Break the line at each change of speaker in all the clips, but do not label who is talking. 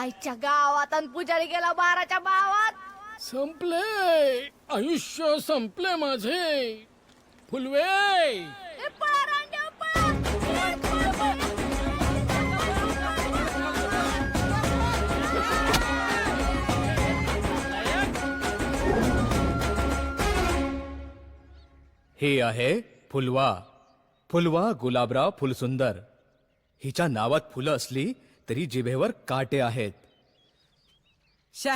आईच्या गावात आणि पुजारी गेला 12च्या भावात.
संपले, आयुष्य संपले माझे. फुलवे,
ए, पळा रांड्या, पळा. पळ, पळ, पळ.
हे आहे फुलवा. फुलवा गुलाबराव फुलसुंदर. हिच्या नावात फुलं असली तरी जिभेवर काटे आहेत.
शा,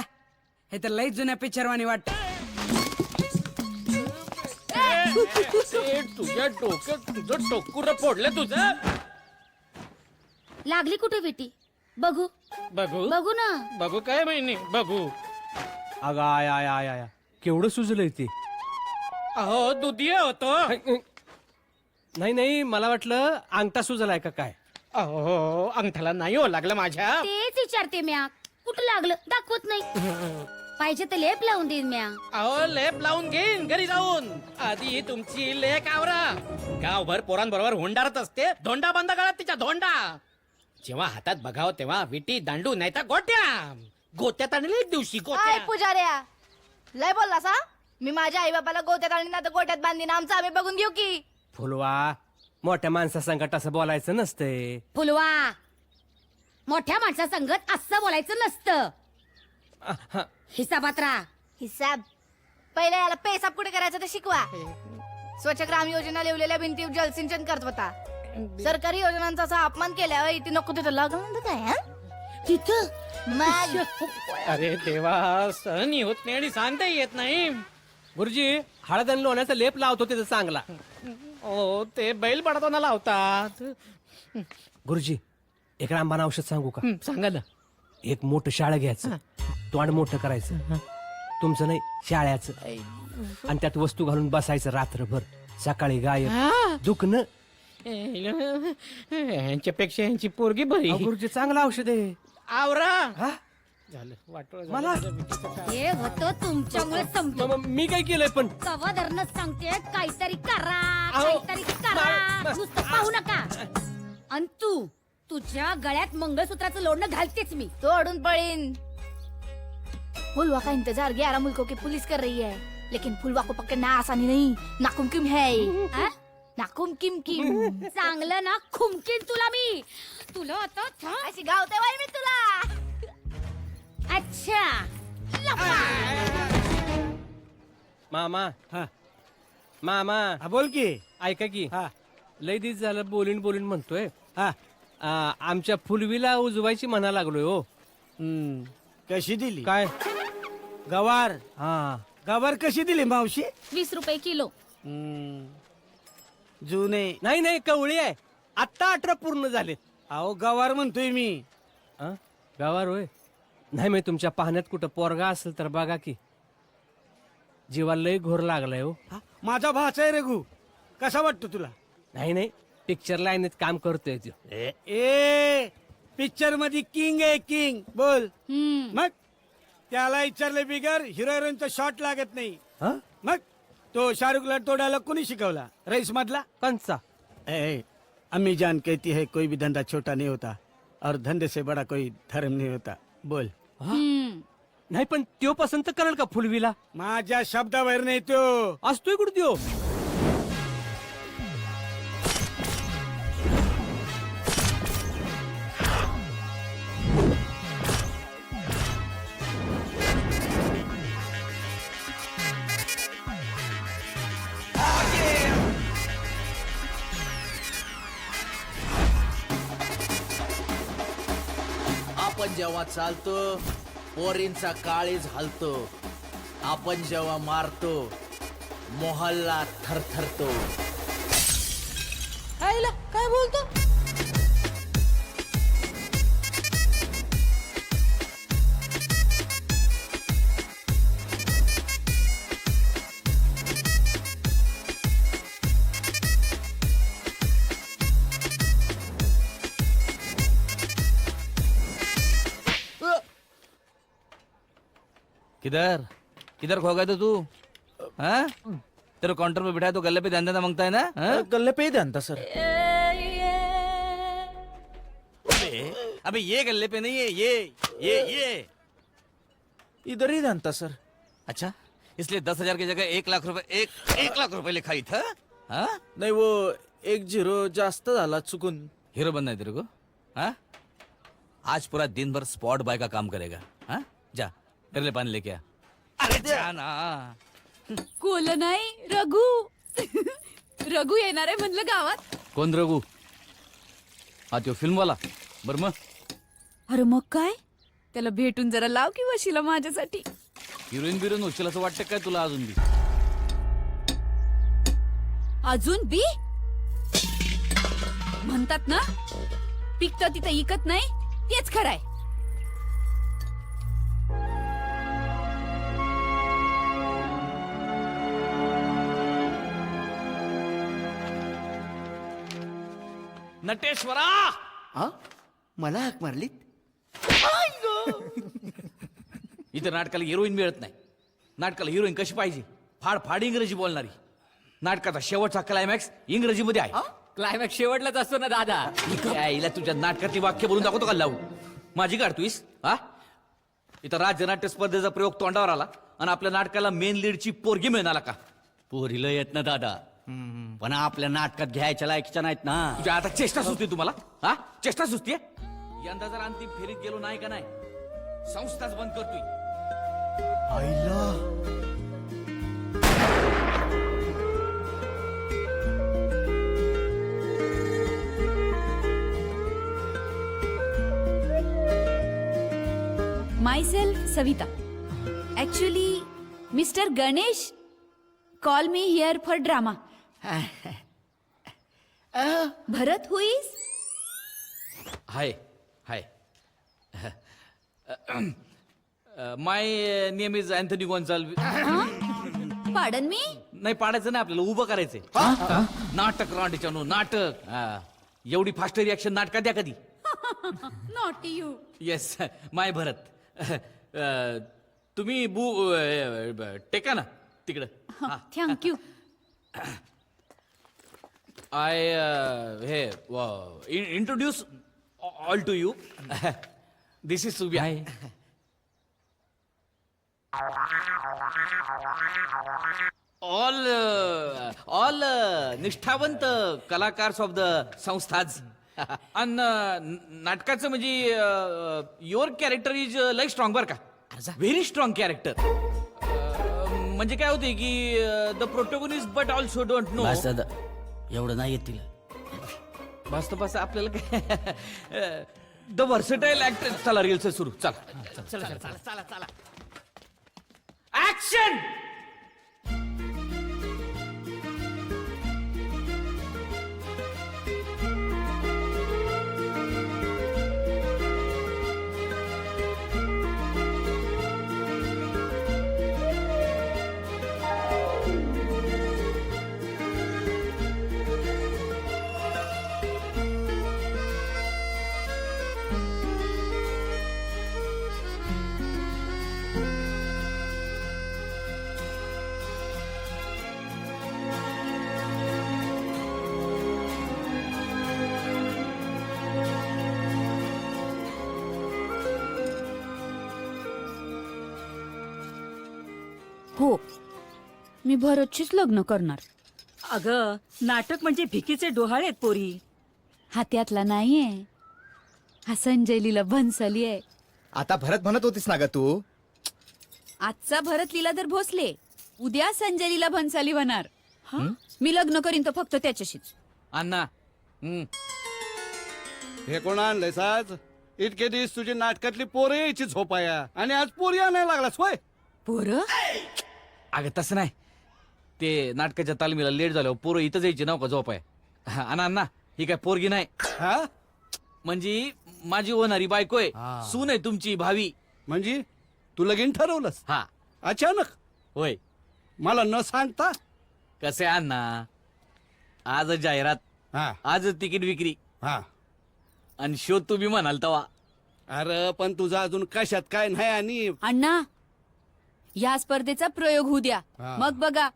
हे तर लई जुन्या पिक्चरवाणी वाटत.
ए, तुझ्या डोक्यात तुझं टोकुर फोडलं तुझं.
लागली कुठे विटी? बघू
बघू
बघू ना.
बघू काय महिने बघू.
अगं आय आय आय आय केवढं सुजलंय ते.
अहो दुधिया होतो.
नाही नाही मला वाटलं अंगठा सुजलाय का काय.
अहो अंगठाला नाही हो लागलं माझ्या.
तेच विचारते म्या. कुठं लागलं दाखवत नाही. पाहिजे तर लेप लावून देईन म्या.
अहो लेप लावून घेईन घरी जाऊन. आधी तुमची लेक आवरा. गावभर पोरांबरोबर हुंडारत असते. धोंडा बांधा गळात तिच्या धोंडा. जेव्हा हातात बघाव तेव्हा विटी दांडू नाही तर गोट्या. गोत्यात आणली एक दिवशी
आय
गोट्या.
पुजाऱ्या, लय बोलला सा. मी माझ्या आई बाबाला गोत्यात आणि ना तर गोट्यात बांधीन. आमचं आम्ही बघून घेऊ की.
फुलवा मोठ्या माणसा संकट असं बोलायचं नसतंय.
फुलवा, मोठ्या माणसा संगत असं बोलायचं नसतं. हिसाबात राहा. हिसाब पहिले याला पेसाब कुठे करायचं ते शिकवा. स्वच्छ ग्राम योजना लिवलेल्या भिंतीवर जलसिंचन करत होता. सरकारी योजनांचा असा अपमान केल्यावर इथे नको तिथं लागलं काय हं? तिथं मग
अरे देवा, सहन होत नाही आणि सांगता येत नाही.
गुरुजी हळद आणि लोण्याचा लेप लावतो तिथं चांगला.
ओ ते बैल पडताना लावतात.
गुरुजी एक रामबाण औषध सांगू का.
सांगा ना.
एक मोठं शाळं घ्यायचं, तोंड मोठं करायचं. तुमचं नाही शाळ्याचं. आणि त्यात वस्तू घालून बसायचं रात्रभर. सकाळी गायब दुखणं.
यांच्यापेक्षा यांची पोरगी बरी.
गुरुजी चांगलं औषध आहे.
आवरा
हा?
झालं वाटोळं झालं.
मला
हे होतं तुमच्यामुळे संपलं.
मग मी काय केलंय पण.
कवा धरणं सांगते काहीतरी करा,
अहो,
काहीतरी करा. नुसतं पाहू नका. आणि तू तुझ्या गळ्यात मंगळसूत्राचं लोणं घालतेच मी. तोडून पळीन. फुलवा का इंतजार 11 मुल्कों की पुलिस कर रही है, लेकिन फुलवा को पकड़ना आसानी नहीं. नाकुमकिम है. हाँ? नाकुमकिम किम. चांगलं ना खुमकीन तुला मी. तुला आता अशी गावते बाई मी तुला. अच्छा
मामा मामा
बोल की.
ऐका की.
हा
लय दिस झालं बोलीन बोलीन म्हणतोय.
हा
आमच्या फुलवीला उजवायची म्हणा लागलोय हो.
कशी दिली
काय.
गवार.
हा
गवार कशी दिली मावशी.
20 रुपये किलो.
जुने.
नाही नाही कवळी आहे. आत्ता 18 पूर्ण झालेत.
अहो गवार म्हणतोय मी.
गावार होय. नाही मी तुमच्या पाहण्यात कुठं पोरगा असेल तर बघा की. जीवाला लय घोर लागलाय हो.
हा, माझा भाचा आहे रघु. कसा वाटतो तुला.
नाही नाही पिक्चर लाईनीत काम करतोय तो.
ए पिक्चर मध्ये किंग आहे किंग. बोल मग. त्याला विचारलं बिगर हिरो हिरोईनचा शॉट लागत नाही.
हा?
मग तो शाहरुखला तो डायलॉग कोणी शिकवला. रईस मधला.
कंचा.
ए अम्मी जान कहती है कोई भी धंधा छोटा नहीं होता और धंधे से बड़ा कोई धर्म नहीं होता. बोल.
नाही पण त्यो पसंत करेल का फुलवीला.
माझ्या शब्दाबाहेर नाही तो.
असतोय कुठं त्यो.
आपण जेव्हा चालतो पोरींचा काळीज हलतो. आपण जेव्हा मारतो मोहल्ला थरथरतो.
काय बोलतो.
किधर किधर खो गए तो तू. हाँ तेरे काउंटर पे बिठाया तो गले पे ध्यान देना मांगता है ना. हाँ?
गल्ले पे ही ध्यान था सर.
अबे ये गले पे नहीं है ये
ये इधर ही जानता सर.
अच्छा इसलिए 10,000 की जगह 1 लाख रुपए 1 लाख रुपए लिखा था. हाँ
नाही वो 1-0 जास्त झाला चुकून.
हीरो बनना है तेरे को. हाँ आज पूरा दिन भर स्पॉट बॉय का काम करेगा. हाँ जा मेरे लिए पानी लेके आ. अरे जा ना.
कोल नाही रघु रघु येणार आहे म्हणलं गावात.
कोण रघु? हा तो फिल्म वाला. बर मग
अरे मग काय त्याला भेटून जरा लाव की वशीला माझ्यासाठी.
हिरोईन बिरोईन होशील असं वाटतं काय तुला अजून बी?
अजून बी म्हणतात ना पिकतं तिथं इकत नाही तेच खरंय.
नटेश्वरा
मला हाक मारलीत.
इथं नाटकाला हिरोईन मिळत नाही. नाटकाला हिरोईन कशी पाहिजे? फाड फाड इंग्रजी बोलणारी. नाटकाचा शेवटचा क्लायमॅक्स इंग्रजीमध्ये आहे.
क्लायमॅक्स शेवटलाच असतो ना दादा.
यायला तुझ्या नाटकातली वाक्य बोलून दाखवतो का लावू? माझी काढतोयस हा? इथं राज्य नाट्य स्पर्धेचा प्रयोग तोंडावर आला आणि आपल्या नाटकाला मेन लीडची पोरगी मिळणार का?
पोरीला येत ना दादा पण आपल्या नाटकात घ्यायच्या लायकीच्या नाहीत ना.
तुझ्या आता चेष्टा सुचते तुम्हाला? हा चेष्टा सुचते? यंदा जर अंतिम फेरीत गेलो नाही का नाही संस्थाच बंद करतोय.
Myself Savita. Actually, Mr. Ganesh call me here for drama. Bharat, who is?
Hi hi. My name is Anthony Gonsalves.
Pardon me?
नाही पाडायचं नाही आपल्याला उभं करायचंय. नाटक रांडीच्यानो नाटक. एवढी फास्ट रिॲक्शन नाटकात द्या कधी.
Naughty you.
Yes my Bharat. तुम्ही टेका ना तिकडं.
Thank you.
I have introduce all to you. This is Subiya. All निष्ठावंत कलाकार ऑफ द संस्थाज. आणि नाटकाचं म्हणजे your character is like strong बर का. Very strong character. म्हणजे काय होते की the protagonist but also don't know.
बस दादा एवढं नाही येत तिला.
बस तर बस आपल्याला काय द व्हर्सटाईल ऍक्टर. चला रील्स सुरू. चला
चला चला चला चला.
ऍक्शन.
हो मी भरतशीच लग्न करणार.
अगं नाटक म्हणजे भिकीचे डोहाळे आहेत पोरी.
हा त्यातला नाहीये. हा संजय लीला भन्सली आहे.
आता भरत म्हणत होतीस ना ग तू.
आजचा भरत लीलाधर भोसले उद्या संजय लीला भन्साली होणार. मी लग्न करीन तर फक्त त्याच्याशीच.
अण्णा
हे कोण आणलंय साज? इतके दिवस तुझी नाटकातली पोरं यायची झोपाया आणि आज पोरी आणायला लागलास होय?
पोरं
अगं तसं नाही. ते नाटकाच्या तालमीला लेट झाल्यावर पोरं इथंच यायची नाव का झोपाय. अण्णा ही काय पोरगी नाही.
हा
म्हणजे माझी होणारी बायको आहे. सून आहे तुमची भावी.
म्हणजे तू लगीन ठरवलंस
हा
अचानक?
होय.
मला न सांगता?
कसे अण्णा आज जाहिरात.
हा
आज तिकीट विक्री
हा.
आणि शो तुम्ही म्हणाल तवा.
अरे पण तुझा अजून कशात काय नाही. आणि
अण्णा या स्पर्धेचा प्रयोग होऊ द्या.
हा.
मग बघा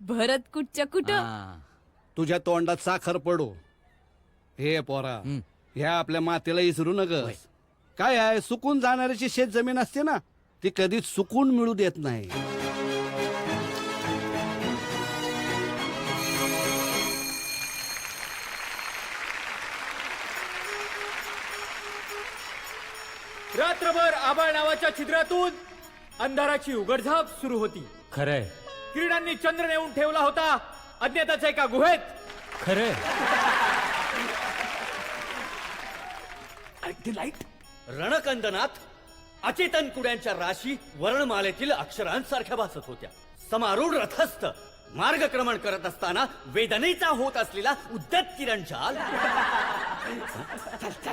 भरत कुठच्या कुठं.
हा.
तुझ्या तोंडात साखर पडो. हे पोरा ह्या आपल्या मातेला इसरू नगस. काय आहे, सुकून जाणाऱ्याची शेत जमीन असते ना, ती कधीच सुकून मिळू देत नाही.
रात्रभर आबाळ नावाच्या छिद्रातून अंधाराची उघडझाप सुरू होती.
खरंय
किरणांनी चंद्र नेऊन ठेवला होता अज्ञाताच्या एका गुहेत.
खरंय
रणकंदनात अचेतन कुड्यांच्या राशी वर्णमालेतील अक्षरांसारख्या भासत होत्या. समारूढ रथस्थ मार्गक्रमण करत असताना वेदनेचा होत असलेला उद्यत किरणचाल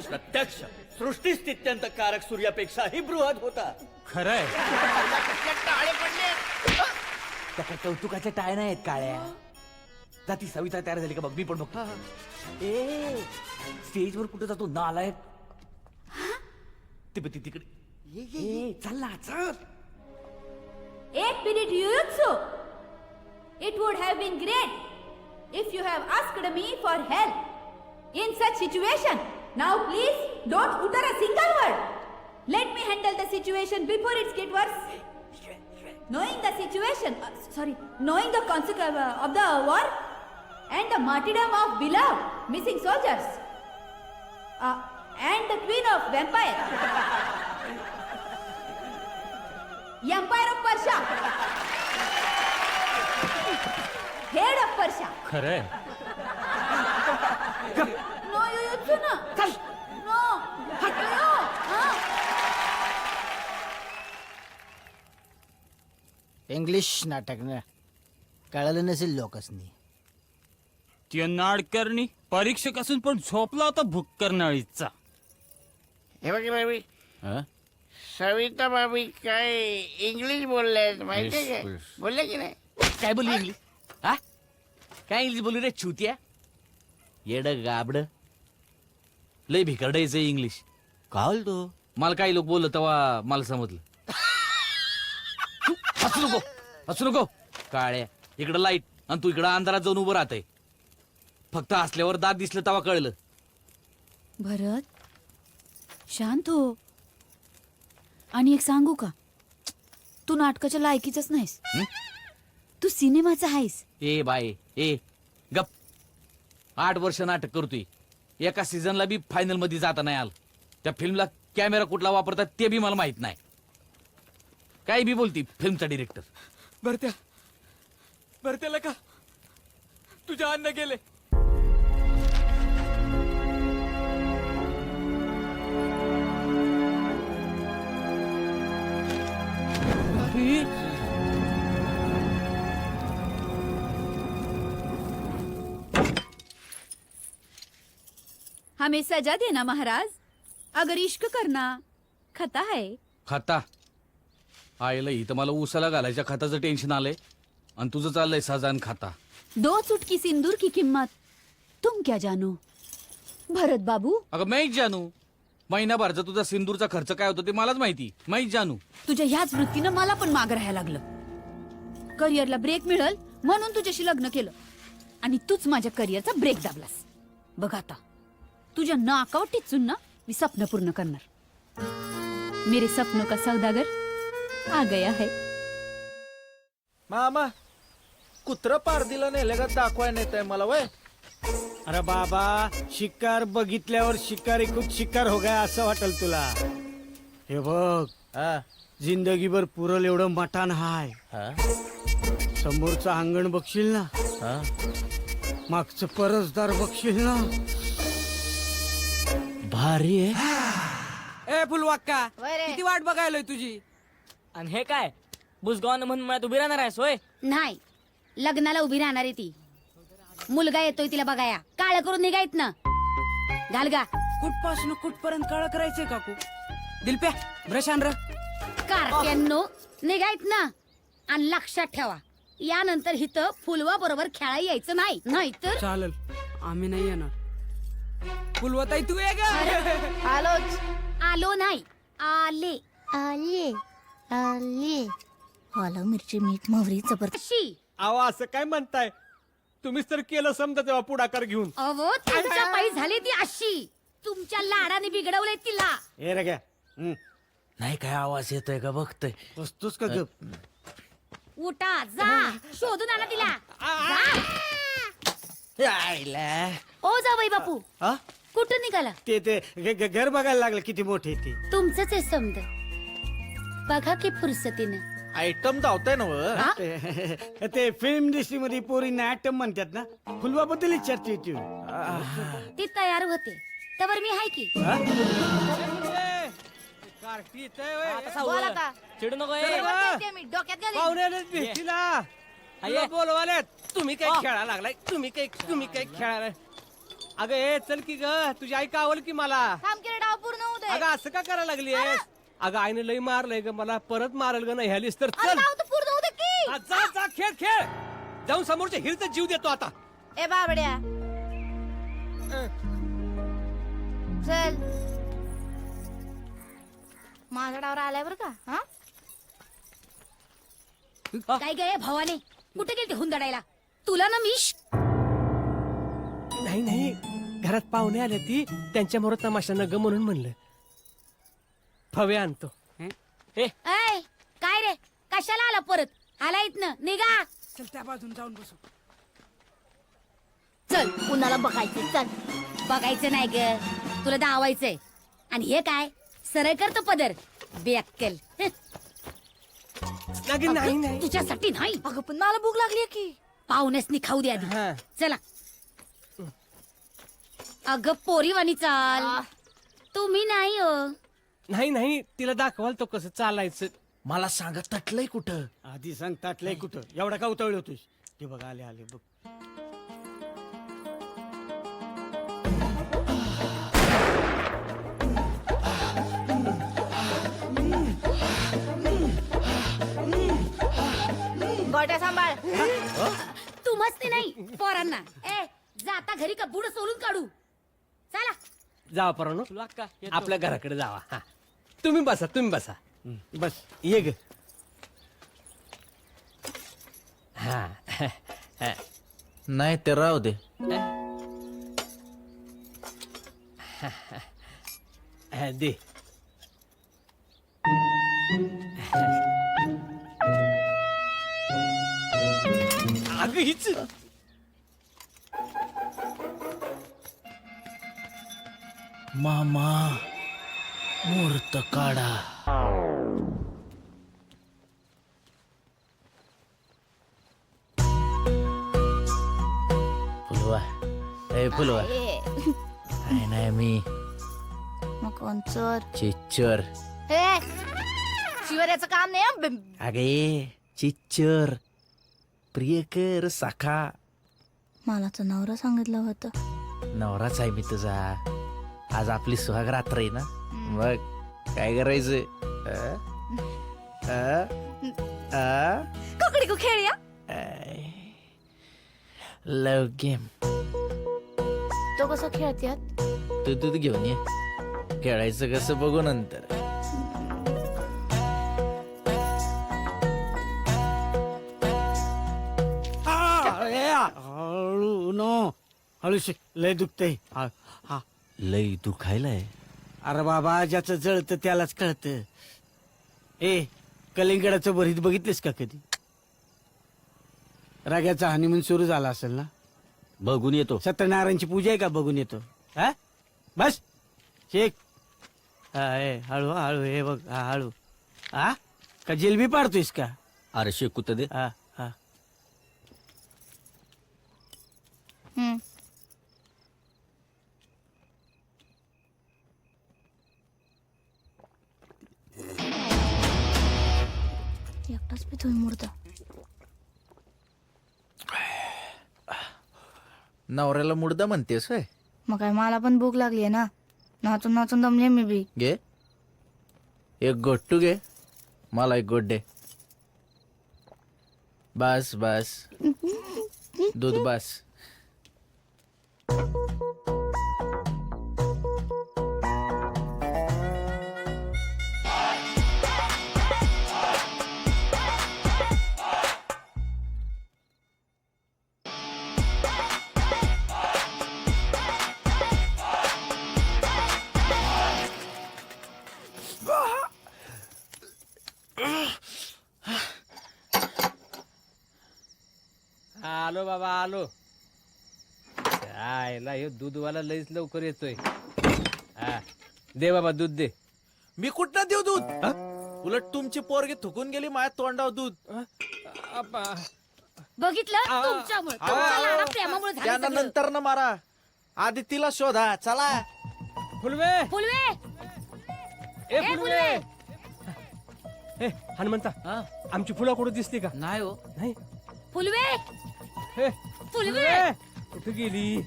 प्रत्यक्ष सृष्टीस्थित्यंतकारक सूर्यापेक्षाही बृहद होता.
खरंय
त्या कौतुकाच्या टाळ्या नाहीत काळ्या. जा ती सविता तयार झाली का बघ, मी पण बघतो. ए स्टेजवर कुठे जातो नालायक? तिकडे ए, चल ना चल.
एक minute Yuyutsu. It would have been great if you have asked me for help in such situation. Now please don't utter a single word. Let me handle the situation before it gets worse. Knowing the situation, knowing the consequence of the war and the martyrdom of beloved missing soldiers, and the queen of vampire, empire of Persia, head of Persia.
खरंय
No, you no. No. No.
English नाटक ना, कळलं नसेल लोकांनी.
त्या नाडकर्णी परीक्षक असून पण झोपला होता भुक्कर नाळीचा.
हे बघ बाबी, सविता बाबी काय इंग्लिश बोलले माहितीये काय? बोलले की नाही?
काय बोलली इंग्लिश? हा काय इंग्लिश बोलली रे छुत्या? येड गाबड लय भिकारडायचं इंग्लिश.
का तो
मला काही लोक बोललं तेव्हा मला समजलं. हसू नको काळ्या. इकडं लाईट आणि तू इकडं अंधारात जाऊन उभं राहतय. फक्त हसल्यावर दात दिसलं तेव्हा कळलं.
भरत शांत हो. आणि एक सांगू का, तू नाटकाच्या लायकीच नाहीस. तू सिनेमाचा आहेस.
ए बाय ए गप. 8 वर्ष नाटक करतोय. एका सीझनला बी फायनल मध्ये जाता नाही आलं. त्या फिल्मला कॅमेरा कुठला वापरतात ते बी मला माहित नाही. काही बी बोलती फिल्मचा डिरेक्टर.
भरत्याला का तुझ्या अन्न गेले.
हमें सजा देना महाराज. अगर इश्क करना खता है.
खाता आईला इथं मला उसाला घालायच्या खताचं टेन्शन आलंय आणि तुझं चाललंय सजान खाता.
2 चुटकी सिंदूर की किंमत तुम क्या जानो. भरत बाबू,
अगं मैच जानू. महिनाभरचा तुझा सिंदूरचा खर्च काय होतो ते मलाच माहिती. मैच जानू.
तुझ्या ह्याच वृत्तीनं मला पण माग राहायला लागलं. करिअरला ब्रेक मिळल म्हणून तुझ्याशी लग्न केलं आणि तूच माझ्या करिअरचा ब्रेक दाबलास. बघ आता तुझ्या नाकावर टिचून ना मी स्वप्न पूर्ण करणार. मेरे सपनों का सौदागर आ गया है.
मामा कुत्र पारदीला नेले का दाखवाय नेत मला वय.
अरे बाबा, शिकार बघितल्यावर शिकारी खूप शिकार हो गया असं वाटल तुला. हे बघ, जिंदगीभर पुरल एवढं मटान हाय. समोरचं अंगण बघशील ना, मागचं परसदार बघशील ना,
भारी आहे.
ए फुलवाक्का, किती वाट बघायलोय तुझी.
आणि हे काय बुजगावनं म्हणून मला उभी राहणार आहेस होय.
नाही, लग्नाला उभी राहणार आहे ती. मुलगा येतोय तिला बघाया. काळ करून निघायत ना. घाल गा.
कुठपासून कुठपर्यंत काळ करायचंय काकू. दिलप्या ब्रश आण र.
कारट्यांनो निघायत ना. आणि लक्षात ठेवा, यानंतर हिथं फुलवा बरोबर खेळायला यायचं नाही. नाहीतर
चालेल, आम्ही नाही येणार. फुलवताई तू ये ग.
आलो नाही, आले. आले आले. आलं मिरची मीठ मोहरी जबरदस्ती.
अहो असं काय म्हणताय. तुम्हीच तर केलं समजा तेव्हा पुढाकार घेऊन.
अहो त्यांच्या पायी झाली ती अशी. तुमच्या लाडाने बिघडवले तिला.
हे रे घ्या,
नाही काय आवाज येतोय का बघतोय.
बसतोस का गप?
उठा जा शोधून आणा तिला जा.
आईला.
ओ जावई बापू
हा?
कुठं निघाला?
ते घर बघायला लागलं किती मोठे ते.
तुमचंच आहे समद. बघा की फुरसतीनं.
आयटम धावताय ना व.
ते फिल्म इंडस्ट्रीमध्ये पोरींना ऍटम म्हणतात ना, फुलवाबद्दल चर्चा येते.
ती तयार होते तर मी हाय की. बोल आता.
चिडू नको
बोलते मी, डोक्यात घालीन.
पाहुण्याने भेटीला बोलवाले. तुम्ही काय खेळा लागलाय? तुम्ही काय खेळायला? अगं ए चल की ग, तुझी आई कावल की मला.
थांब की रे, डाव पूर्ण होऊ दे.
अगं असं का करायला लागली अगं आईने लई मारलंय ग मला, परत मारल ग नाही ह्यालीस तर
अरे
चल.
डाव तर पूर्ण होऊ दे की.
हा, जा जा खेळ खेळ. जाऊन समोरच्या हिरचा जीव देतो आता.
ए बाबड्या चल. माझ्या डावर आलाय बर का? हा काय गे भावाने कुठे गेलते हुंदडायला? तुला ना मिश.
नाही नाही, घरात पाहुणे आले ती, त्यांच्या बरोबर तमाशा नग म्हणून म्हणलं फवे आणतो.
ऐ काय रे, कशाला आला परत? आला इथनं निघा.
चल त्या बाजून जाऊन बसू.
चल कुणाला बघायचं? चल बघायचं नाही ग, तुला दावायचंय. आणि हे काय सरळ करतो पदर बेअक्कल.
नाही नाही
तुझ्यासाठी नाही. अगं पण मला भूक लागली की. पाहुण्यासनी खाऊ दे आधी.
हा.
चला. अगं पोरीवानी चाल. तुम्ही नाही हो.
नाही नाही, तिला दाखवाल तो कसं चालायचं.
मला सांगा तटलंय कुठं?
आधी सांग ताटलंय कुठं? एवढा का उतावळ होतोस? ते बघ आले आले बघ.
गोट्या सांभाळ. तू मस्ती नाही पोरांना. ए जाता घरी का बुड सोलून काढू. चला
जावा परवानो, आपल्या घराकडे जावा. हा. तुम्ही बसा तुम्ही बसा.
बस ये ग.
हा.
नाही ते राहू दे.
हा, दे. अगं हीच
मामा मुहूर्त काढा. फुलवा ए फुलवा. नाही नाही मी
मग कोणचं
चिच्चर.
शिवराचं काम नाही हं.
अगे चिच्चर प्रियकर साखा.
मला तर नवरा सांगितलं होतं.
नवराच आहे मी तुझा. आज आपली सुहाग रात्र आहे ना, मग काय करायचं?
ककडी को खेळूया.
लव गेम.
तो कसं खेळत्यात?
तू दूध घेऊन ये. खेळायचं कसं बघू नंतर.
हळू नो हळू शिक, लय दुखतंय. हा
लय दुखायलाय.
अरे बाबा, ज्याचं जळतं त्यालाच कळतं. ए कलिंगडाचं भरीत बघितलेस का कधी? राग्याचा हनीमून सुरू झाला असेल ना.
बघून येतो.
सत्यनारायणची पूजा आहे का? बघून येतो. हा बस शेक. हा ए हळू हळू. हे बघ हा हळू. हा का जिलबी पाडतोयस का?
अरे शेकू तर दे.
हा हा.
एकटाच पितोय मुर्दा.
नवऱ्याला मुर्दा म्हणतेस होय?
मग काय मला पण भूक लागली आहे ना. नाचून नाचून दमले मी बी.
घे एक गोट्टू घे. मला एक गोड दे. बस बस दूध बस.
आलो बाबा आलो. आयला हे दूधवाला लईच लवकर येतोय. हा दे बाबा दूध दे.
मी कुठं देऊ दूध उलट तुमची पोरगी थुकून गेली माझ्या तोंडावर दूध.
बघितलं तुमच्यामुळे तुमच्या लाडा प्रेमामुळे झालं
त्यांना
सगळं.
नंतर न मारा आधी तिला शोधा चला.
फुलवे
फुलवे
ए
ए,
फुलवे ए हनुमंता आमची फुलं कुठं दिसली का?
नाही हो.
नाही.
फुलवे
हे
फुलवे
कुठे गेली?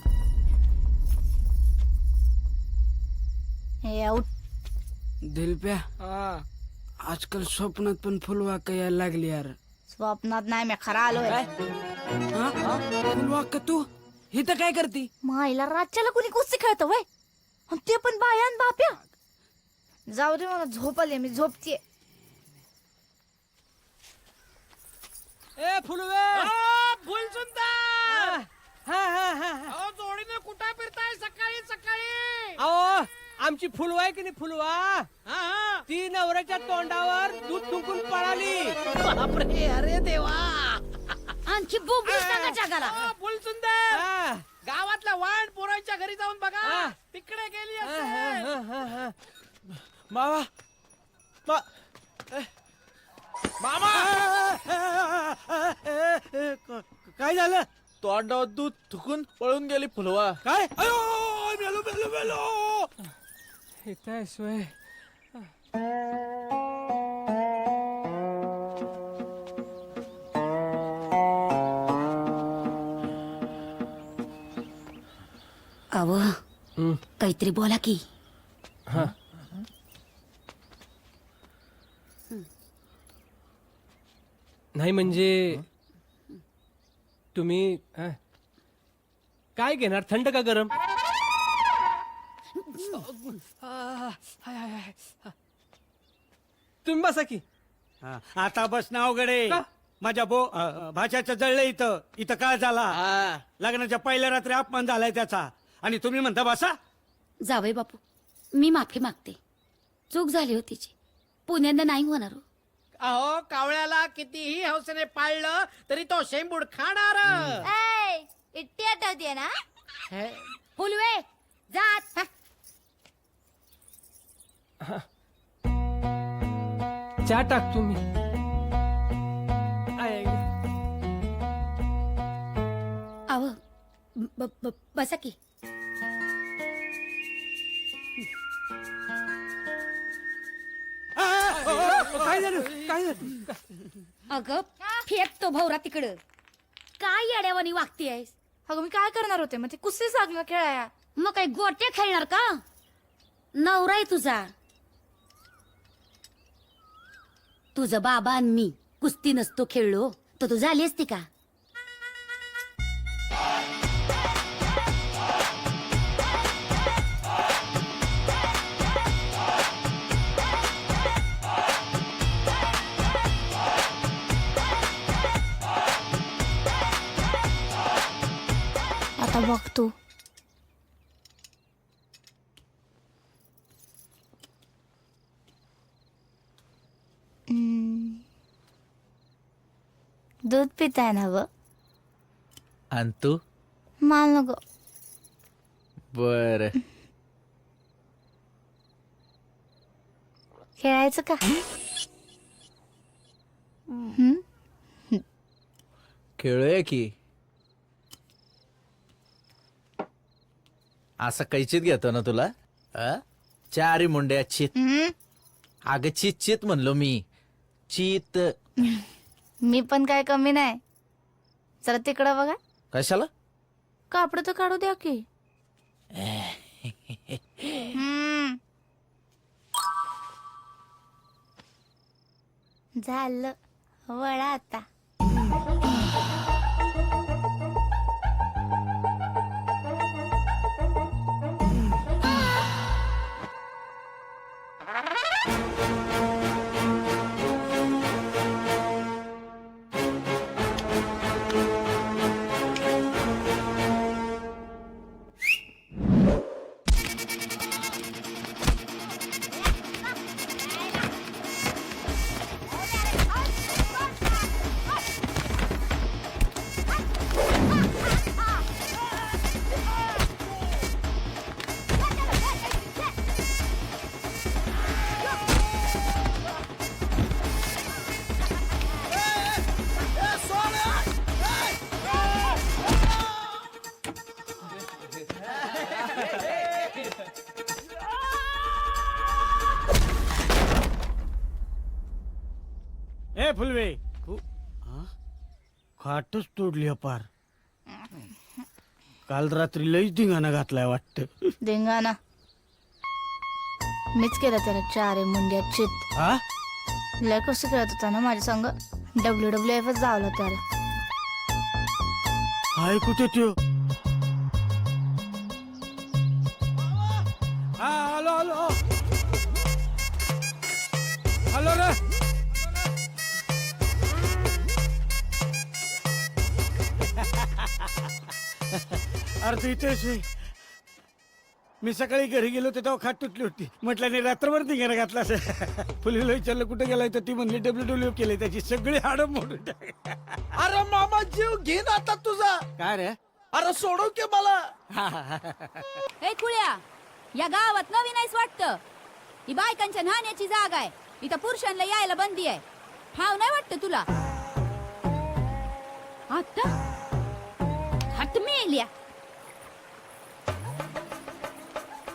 हे आऊट.
दिलप्या आजकाल स्वप्नात पण फुलवाका यायला लागली यार.
स्वप्नात नाही मी खरा आलोय.
फुलवाका तू हे तर काय करती?
माईला रातच्याला कुणी कुस्ती खेळतो वय आणि ते पण बायान बाप्या. जाऊ दे मला झोप आली मी झोपतीये.
ए फुलवे
फुल सुंदर जोडीने कुठं फिरताय सकाळी सकाळी?
अहो आमची फुलवा आहे की नाही फुलवा
हा, हा.
ती नवऱ्याच्या तोंडावर दूध थुंकून पळाली.
बापरे अरे देवा.
आणखी बोबडी सांगा जगाला.
फुल सुंदर
हा.
गावातल्या वाण पोरांच्या घरी जाऊन बघा
हा.
तिकडे गेली असेल.
मामा
काय झालं?
तोंडावर दूध थुकून पळून गेली फुलवा.
काय अयो मेलो मेलो मेलो.
हे काय सोय.
अव काहीतरी बोला की.
नाही म्हणजे तुम्ही काय घेणार थंड का गरम? तुम्ही बसा की.
हा, आता बस ना अवघडे.
का?
माझ्या भाच्याचं जळलं इथं. इथं काय झाला? लग्नाच्या पहिल्या रात्री अपमान झालाय त्याचा आणि तुम्ही म्हणता बसा.
जावई बापू मी माफी मागते. चूक झाली होती तिची. पुण्यांदा नाही होणार.
अहो कावळ्याला कितीही हौसेने पाळलं तरी तो शेंबूड खाणार.
इट्टी आठवते ना फुलवे जात.
चहा टाक तुम्ही.
अव बसा की.
काय झालं? काय झालं?
अगं फेक तो भवरा तिकडं. काय येड्यावानी वागतीयस? अगं मी काय करणार होते मग ते कुस्ती सागणं खेळाया. मग काय गोट्या खेळणार का? नवरा आहे तुझा. तुझं बाबा आणि मी कुस्ती नसतो खेळलो तर तू झाली असती का? आता बघतो. दूध पिताय ना ग?
आणि तू?
माल नको.
बर
खेळायचं का?
खेळूया की. असं कैचित घेतो ना तुला? चारी मुंड्या चित. अगं चित चित म्हणलो मी. चित.
मी पण काय कमी नाही. जरा तिकडं बघा.
कशाला?
कापड तर काढू द्या की. झालं वळा आता.
हे फुलवे खाटच तोडली पार. काल रात्री लईच धिंगाणा घातलाय वाटत.
धिंगाणा मीच केलं त्याला चारे मुंड्या चित.
हा
लय कसं खेळत होता ना माझ्या संग. WWF जावलं त्याला.
हाय कुठे त्यो? हा हॅलो हॅलो हॅलो रे. अरे तू इथेच आहे. मी सकाळी घरी गेलो होते तेव्हा खाट तुटली होती. म्हटलं नाही रात्रभर धिंगाणा घातला असं. फुलीला विचारलं कुठे गेलाय तर ती म्हणली WWF केले. त्याची सगळी हाडं मोडून टाक.
अरे मामा जीव घेईन आता तुझा.
काय रे?
अरे सोडव की मला.
हे खुळ्या, या गावात नवीन आहेस वाटतं. ही बायकांच्या नाण्याची जागा आहे. इथं पुरुषांना यायला बंदी आहे. ठाव नाही वाटतं तुला? आता हट मेल्या.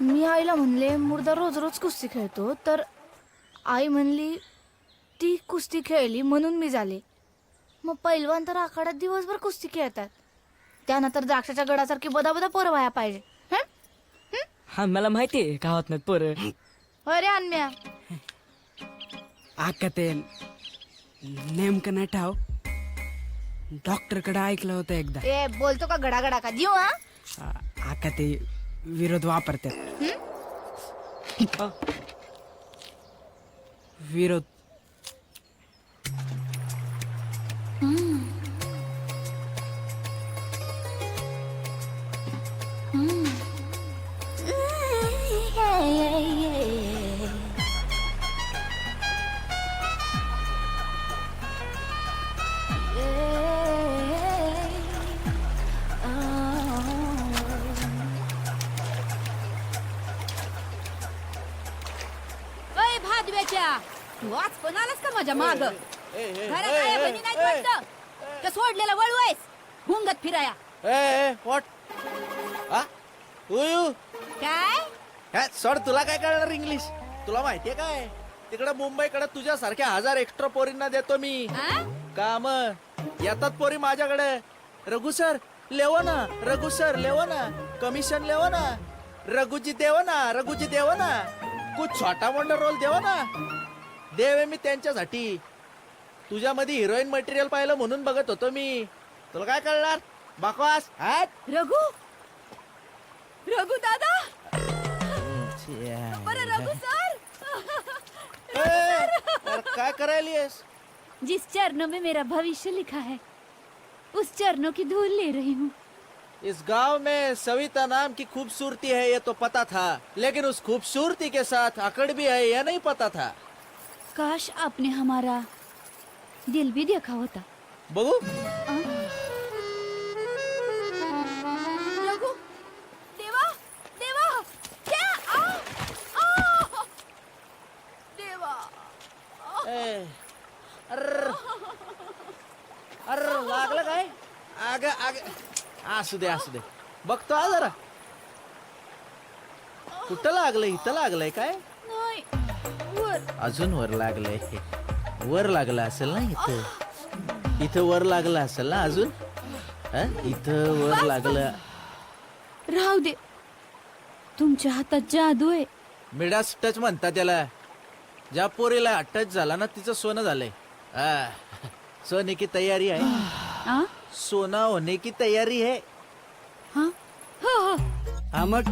मी आईला म्हणले मुर्दा रोज रोज कुस्ती खेळतो, तर आई म्हणली ती कुस्ती खेळली म्हणून मी झाले. मग पैलवान तर आखाड्यात दिवसभर कुस्ती खेळतात. त्यानंतर द्राक्षाच्या गडासारखी बदाबदा पोरं व्हाया पाहिजे.
हा मला माहिती आहे गावात नाही पोरं.
अरे अन्म्या,
आका ते नेमकं नाही ठाव. डॉक्टरकडे ऐकलं होतं एकदा.
ए बोलतो का गडागडा का जीव? हा
आका ते विरोध वापरतात. विरोध
तू आज पण आलास का माझ्या माग? घरात आया बहिणी नाहीत वाटतं का? सोडलेला वळू आहेस भुंगत फिराया?
व्हॉट
काय
सोड. तुला काय कळणार इंग्लिश? तुला माहितीये काय तिकडे मुंबईकडे तुझ्यासारख्या 1000 एक्स्ट्रा पोरींना देतो मी
हा?
काम. येतात पोरी माझ्याकडे. रघु सर लेव ना, रघु सर लेव ना, कमिशन लेव ना, रघुजी देव ना, रघुजी देव ना, कुछ छोटा मोठा रोल देव ना. देवे मी त्यांच्यासाठी. तुझ्यामध्ये हिरोईन मटेरियल पाहिलं म्हणून बघत होतो मी. तुला काय कळणार बकवास.
रघु, रघु दादा, बरं रघु सर.
काय करायलीस?
जिस चरणों में मेरा भविष्य लिखा है उस चरणों की धूल ले रही हूँ.
इस गांव में सविता नाम की खूबसूरती है ये तो पता था, लेकिन उस खूबसूरती के साथ अकड़ भी है यह नहीं पता था.
काश आपने हमारा दिल भी देखा होता.
बघू.
रघु, देवा, देवा, क्या? देवा.
अरे लागलं काय? आग आग असू दे असू दे. बघतो हा जरा. कुठं लागलं? इथं लागलंय काय?
नाही, वर.
अजून वर लागलंय. वर लागलं असेल ना इथं. इथं वर लागलं असेल ना अजून. इथं वर लागलं.
राहू दे, तुमच्या हातात जादू आहे.
मिडास टच म्हणतात त्याला. ज्या पोरीला टच झाला ना तिचं सोनं झालंय. सोने की तयारी आहे.
आ?
सोना होने की तयारी है.
हा? हो, हो.
हा मग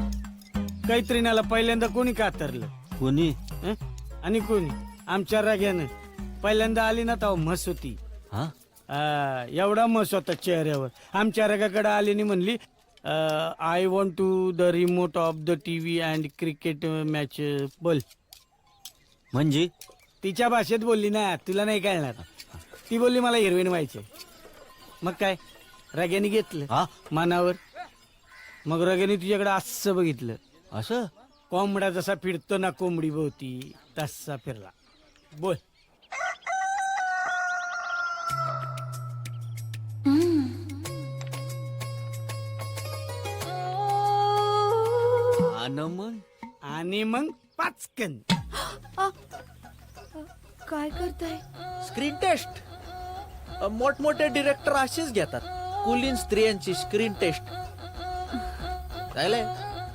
कैत्रिनाला पहिल्यांदा कोणी कातरलं?
कोणी?
आणि कोणी? आमच्या राग्यानं. पहिल्यांदा आली ना तेव्हा म्हस होती. एवढा म्हस होता चेहऱ्यावर. आमच्या रागाकडे आली आणि म्हणली I want to the remote of the TV and cricket match बोल.
म्हणजे
तिच्या भाषेत बोलली ना, तुला नाही कळणार. ती बोलली मला हिरोईन व्हायचे. मग काय रग्याने घेतलं मानावर. मग रग्याने तुझ्याकडे असं बघितलं.
असं
कोंबडा जसा फिरतो ना कोंबडी भोवती तसा फिरला. बोल.
मग
आणि मग पाचकन.
काय करताय?
Screen taste. मोठमोठे डिरेक्टर अशीच घेतात कुलीन स्त्रियांची स्क्रीन टेस्ट.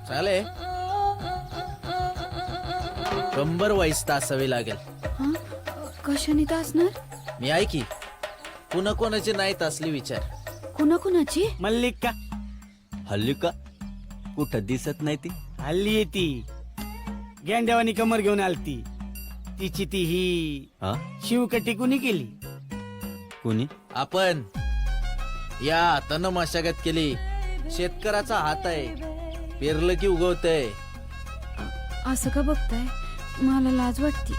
चाले कंबर वाईस तासावी लागेल.
कशाने असणार?
मी ऐकी कुणा कोणाची नाहीत असली विचार.
कुणाची?
मल्लिका
हल्ली का कुठं दिसत नाही ती.
हल्ली येती गेंड्यावानी कमर घेऊन आलती. तिची ती ही
हा
शिवकटी कुणी केली?
कुणी?
आपण या हातानं मशागत केली. शेतकऱ्याचा हात आहे, पेरलं की उगवतय.
असं का बघताय? मला लाज वाटती.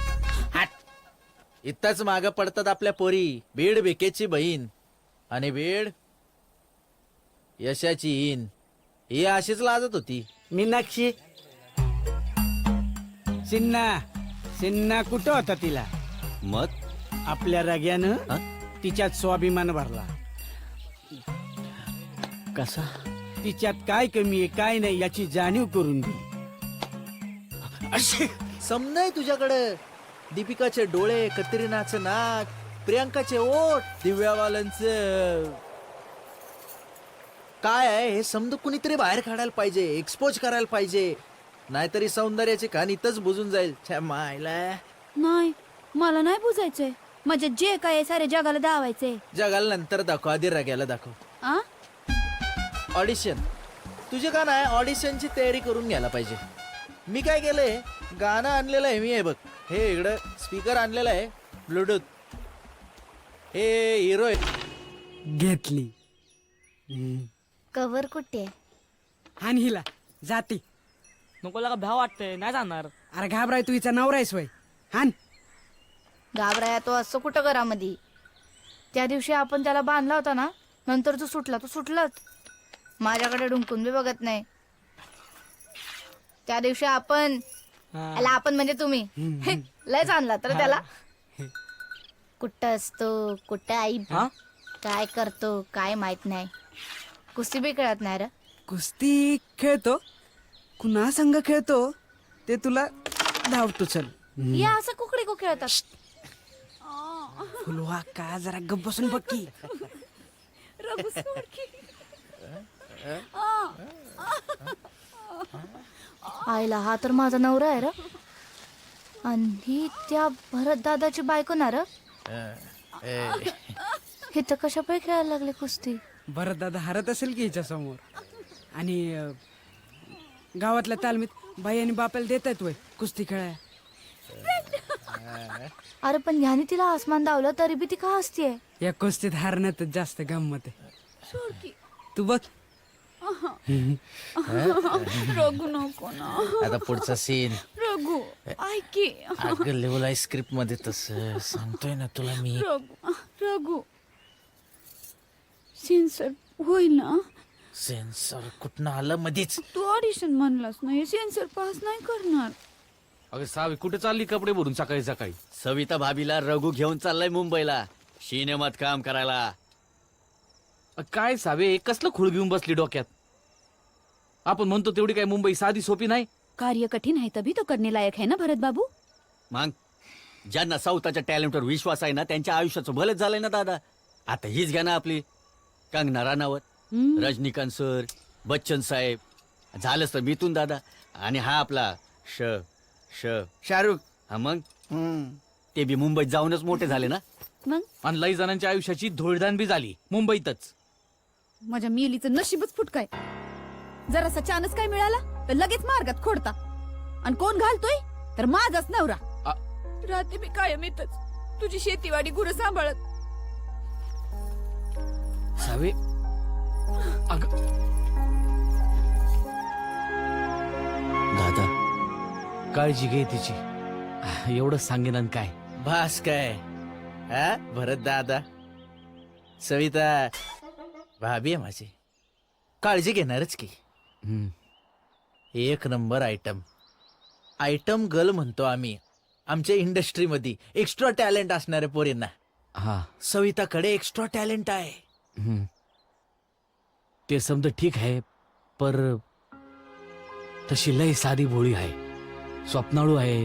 इथंच माग पडतात आपल्या पोरी. बीड बेकेची बहीण आणि बीड यशाची हीन. ही अशीच लाजत होती.
मीनाक्षी सिन्ना कुठं होता तिला?
मत
आपल्या राग्यानं तिच्यात स्वाभिमान भरला.
कसा?
तिच्यात काय कमी आहे काय नाही याची जाणीव करून दी.
समजाय तुझ्याकडे दीपिकाचे डोळे, कतरिनाचं नाक, प्रियांकाचे ओठ, दिव्यावालांचं काय आहे हे समज कुणीतरी बाहेर काढायला पाहिजे, एक्सपोज करायला पाहिजे. नाहीतरी सौंदर्याचे कान इथंच बुजून जाईल. छ्या मायला.
नाही, मला नाही बुजायचंय. म्हणजे जे काय आहे सारे जगाला दावायचंय.
जगाला नंतर दाखव, आधी राग्याला दाखव.
आ?
ऑडिशन तुझे का नाही, ऑडिशनची तयारी करून घ्यायला पाहिजे. मी काय केलंय, गाणं आणलेलं आहे मी. हे बघ, हे इकडं स्पीकर आणलेला आहे ब्लूटूथ. हे हिरो आहे.
घेतली
कवर कुठे?
हान हिला जाती.
नको लागा भ्या वाटतंय, नाही जाणार.
अरे घाबराय तू हिचा नवरा आहेस वय. हान
घाबराया तो असं कुठं घरामध्ये? त्या दिवशी आपण त्याला बांधला होता ना, नंतर तू सुटलाच. माझ्याकडे डुंकून बी बघत नाही. त्या दिवशी आपण म्हणजे तुम्ही लयच आणला तर त्याला. कुठं असतो, कुठं आई, काय करतो काय माहित नाही. कुस्ती बी कळत नाही.
कुस्ती खेळतो, कुणा संघ खेळतो ते तुला धावतो. चल
या असं कुकडे को खेळतात.
फुलवा का जरा गप बसून बघ की.
आईला हा तर माझा नवरा आहे र. आणि त्या भरत दादाची बायको ना र. हे तर कशा पाय खेळायला लागले कुस्ती.
भरत दादा हरत असेल की हिच्या समोर. आणि गावातल्या तालमीत बाई आणि बापाला देत आहेत वय कुस्ती खेळाय.
अरे पण ह्याने तिला आसमान दावलं तरी बी ती का हसतीये?
या कुस्तीत हारण्यातच जास्त गंमत आहे. तू बघ.
रघु नको ना.
आता पुढचा सीन.
रघु ऐक की.
अगं लेवल स्क्रिप्ट मध्ये तसं सांगतोय ना तुला मी.
रघु सेन्सर होईल ना?
सेन्सर कुठनं आलं मधीच?
तू ऑडिशन म्हणलास नाही, सेन्सर पास नाही करणार.
अगं सावी कुठे चालली कपडे भरून सकाळी सकाळी?
सविता भाभीला रघु घेऊन चाललाय मुंबईला सिनेमात काम करायला.
काय सावे कसलं खूळ घेऊन बसली डोक्यात? आपण म्हणतो तेवढी काय मुंबई साधी सोपी नाही.
कार्य कठीण आहे तभी तो करने लायक है ना भरत बाबू.
मग ज्यांना साऊथच्या टॅलेंटवर विश्वास आहे ना त्यांच्या आयुष्याचं भलंच झालंय ना दादा. आता हीच घ्या ना आपली कंगना राणावत, रजनीकांत सर, बच्चन साहेब, झालंच तर मिथून दादा, आणि हा आपला शाहरुख. हा मग ते बी मुंबईत जाऊनच मोठे झाले ना.
मग
आणि लई जणांच्या आयुष्याची धुळदान बी झाली मुंबईतच.
माझ्या मिलीचं नशीबच फुटकाय. जरासा चानस काय मिळाला तर लगेच मार्गात खोडता. आणि कोण घालतोय तर माझाच नवरा. रात्री मी कायम येतच तुझी शेतीवाडी गुरं सांभाळत.
सावे
दादा
काळजी घे तिची, एवढंच सांगेन. आणि काय
भास काय हा भरत दादा. सविता भाभी आहे माझी, काळजी घेणारच की. एक नंबर आयटम गर्ल म्हणतो आम्ही आमच्या इंडस्ट्रीमध्ये. एक्स्ट्रा टॅलेंट असणारे पोरींना.
हा
सविताकडे एक्स्ट्रा टॅलेंट आहे.
ते समजा ठीक आहे, पर तशी लय साधी भोळी आहे, स्वप्नाळू आहे.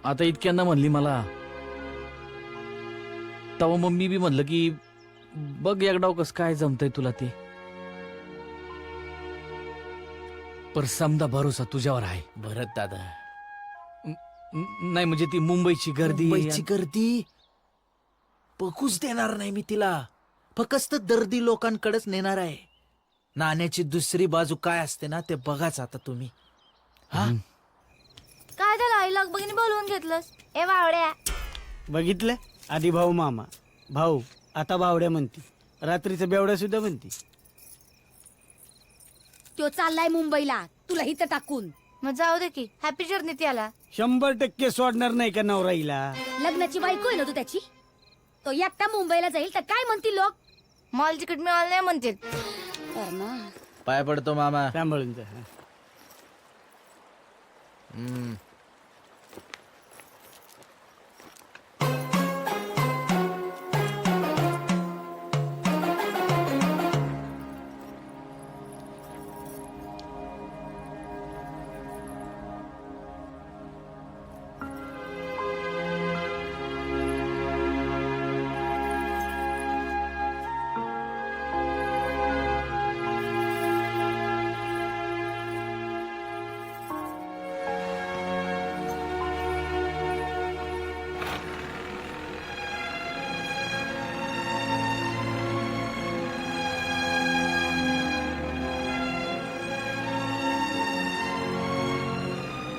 आता इतक्यांदा म्हणली मला, तेव्हा मग मी बी म्हणलं की बघ एकडाव कस काय जमतंय तुला ते. पर समजा भरोसा तुझ्यावर आहे.
भरत दादा,
नाही म्हणजे ती मुंबईची गर्दी
मुंबईची गर्दी पकूच देणार नाही मी तिला. फक्त दर्दी लोकांकडेच नेणार आहे. नाण्याची दुसरी बाजू काय असते ना ते बघाच आता तुम्ही. हा
काय झालं आई लगबगीने बोलवून घेतलंस? ए वावड्या,
बघितलं, आधी भाऊ मामा, भाऊ आता बावड्या म्हणती, रात्रीचं बेवड्या सुद्धा म्हणती.
तो चाललाय मुंबईला, तुला इथं टाकून. मग जाऊ दे की, हॅपी जर्नी त्याला.
100% सोडणार नाही का नवराईला?
लग्नाची बायको आहे ना तू त्याची. तो एकटा मुंबईला जाईल तर काय म्हणतील लोक? मॉल तिकीट मिळालं नाही म्हणतील.
पाय पडतो मामा.
सांभाळून जा.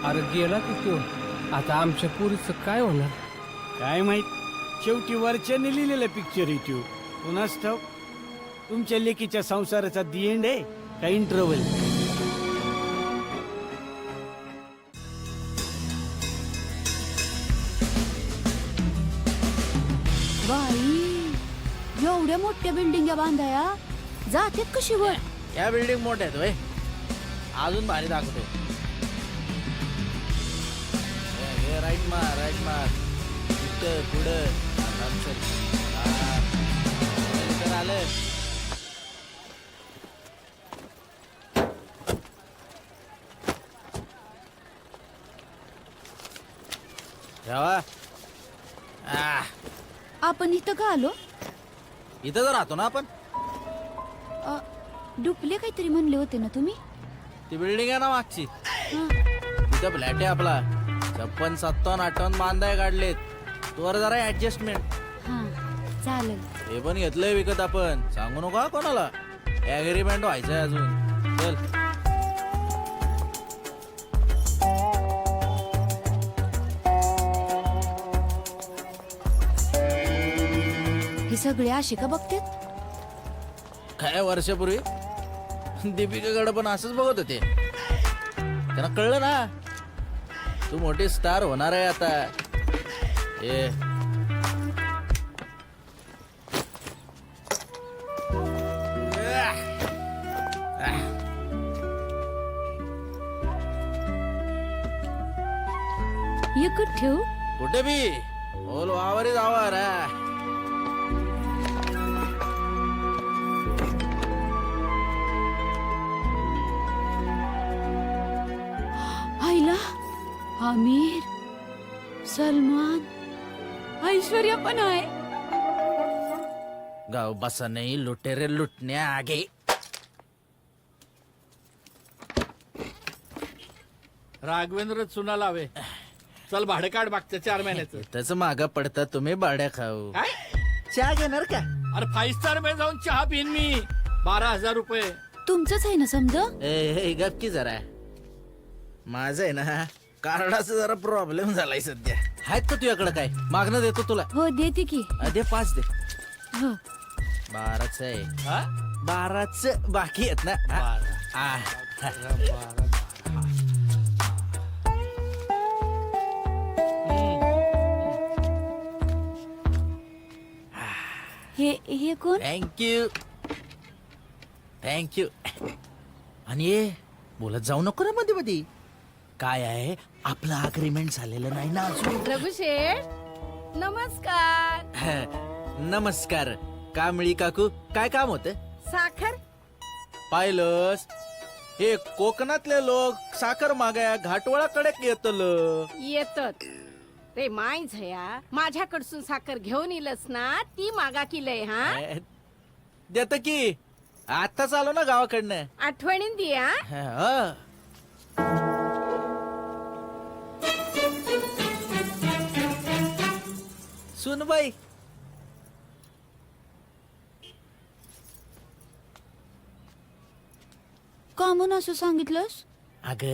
अरे गेला की तो. आता आमच्या पोरीचं काय होणार?
काय माहित, शेवटी वरच्याने लिहिलेलं पिक्चर इट्यू कुणाच ठाव. तुमच्या लेकीच्या संसाराचा दी एंड आहे का इंटरव्हल?
बाई, एवढ्या मोठ्या बिल्डिंग बांधाया जातात कशी वर?
या बिल्डिंग मोठ्या आहेत होय. अजून भारी दाखवतो. राईट मार, राईट मार. इथं पुढं आलं. जेवा.
आपण इथं का आलो?
इथं तर राहतो ना आपण.
डुप्ले काहीतरी म्हणले होते ना तुम्ही?
ती बिल्डिंग आहे ना मागची, तिथं फ्लॅट आहे आपला. 56, 57, 58 बांधाय काढलेत. तोवर जरा ऍडजस्टमेंट.
हा चालेल.
हे पण घेतलंय विकत आपण. सांगू नका कोणाला. ऍग्रीमेंट व्हायचंय अजून. चल.
हे सगळे असे का बघतात?
काय वर्षापूर्वी दीपिकाकडे पण असंच बघत होते. त्यांना कळलं ना तू मोठी स्टार होणार आहे आता. ए
एकच ठेव.
कुठे बी बोल वावरी जावा रा.
आईला आमिर, सलमान, ऐश्वर्या पण आहे.
गाव बसा नाही लुटेरे लुटण्या आगे.
राघवेंद्र चुना लावे. चल भाडे काढ मागच्या 4 महिन्याचं.
त्याच माग पडता तुम्ही बाड्या खाऊ.
काय?
चहा घेणार का?
अरे 5 स्टार मध्ये जाऊन चहा पिन मी. 12,000 रुपये.
तुमचंच आहे ना समजा?
ए गप की जरा. माझं आहे ना कार्डाचा जरा प्रॉब्लेम झालाय सध्या. आहेत का तुझ्याकडे काय? मागणं देतो तुला.
हो देते की.
दे 5 दे.
हो
12च आहे.
हा?
12च बाकी आहेत ना. हा.
हे कोण?
Thank you thank you. आणि ये बोलत जाऊ नको रे मध्ये मध्ये. काय आहे आपलं अग्रीमेंट झालेलं नाही ना अजून.
रघुशेठ नमस्कार.
नमस्कार. कांबळी काकू काय काम होतं?
साखर.
पाहिलंस हे कोकणातले लोक साखर मागाया घाटवळाकडे येतल.
येतात
रे माय झया माझ्याकडसून साखर घेऊन येलस ना ती मागा किलय हा
देत की आत्ताच आलो ना गावाकडनं.
आठवणीन दिया
हा. सुनबाई
का म्हणून असं सांगितलंस?
अग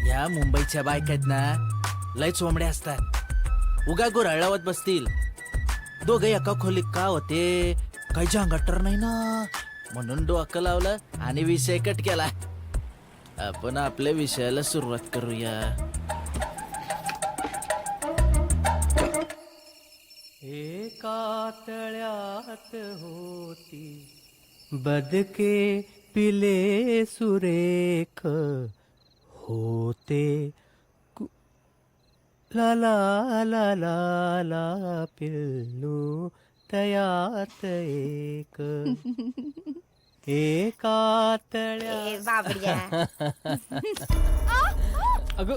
या मुंबईच्या बायकात ना लय चोंबड्या असतात. उगा गुराळावत बसतील. दोघे एका खोलीत का होते काही झांगाटर नाही ना म्हणून डोकं लावलं आणि विषय कट केला. आपण आपल्या विषयाला सुरुवात करूया.
एका तळ्यात होती बदके पिले सुरेख होते ला ला ला ला ला पिल्लू तयात एक एका तळ्या अगं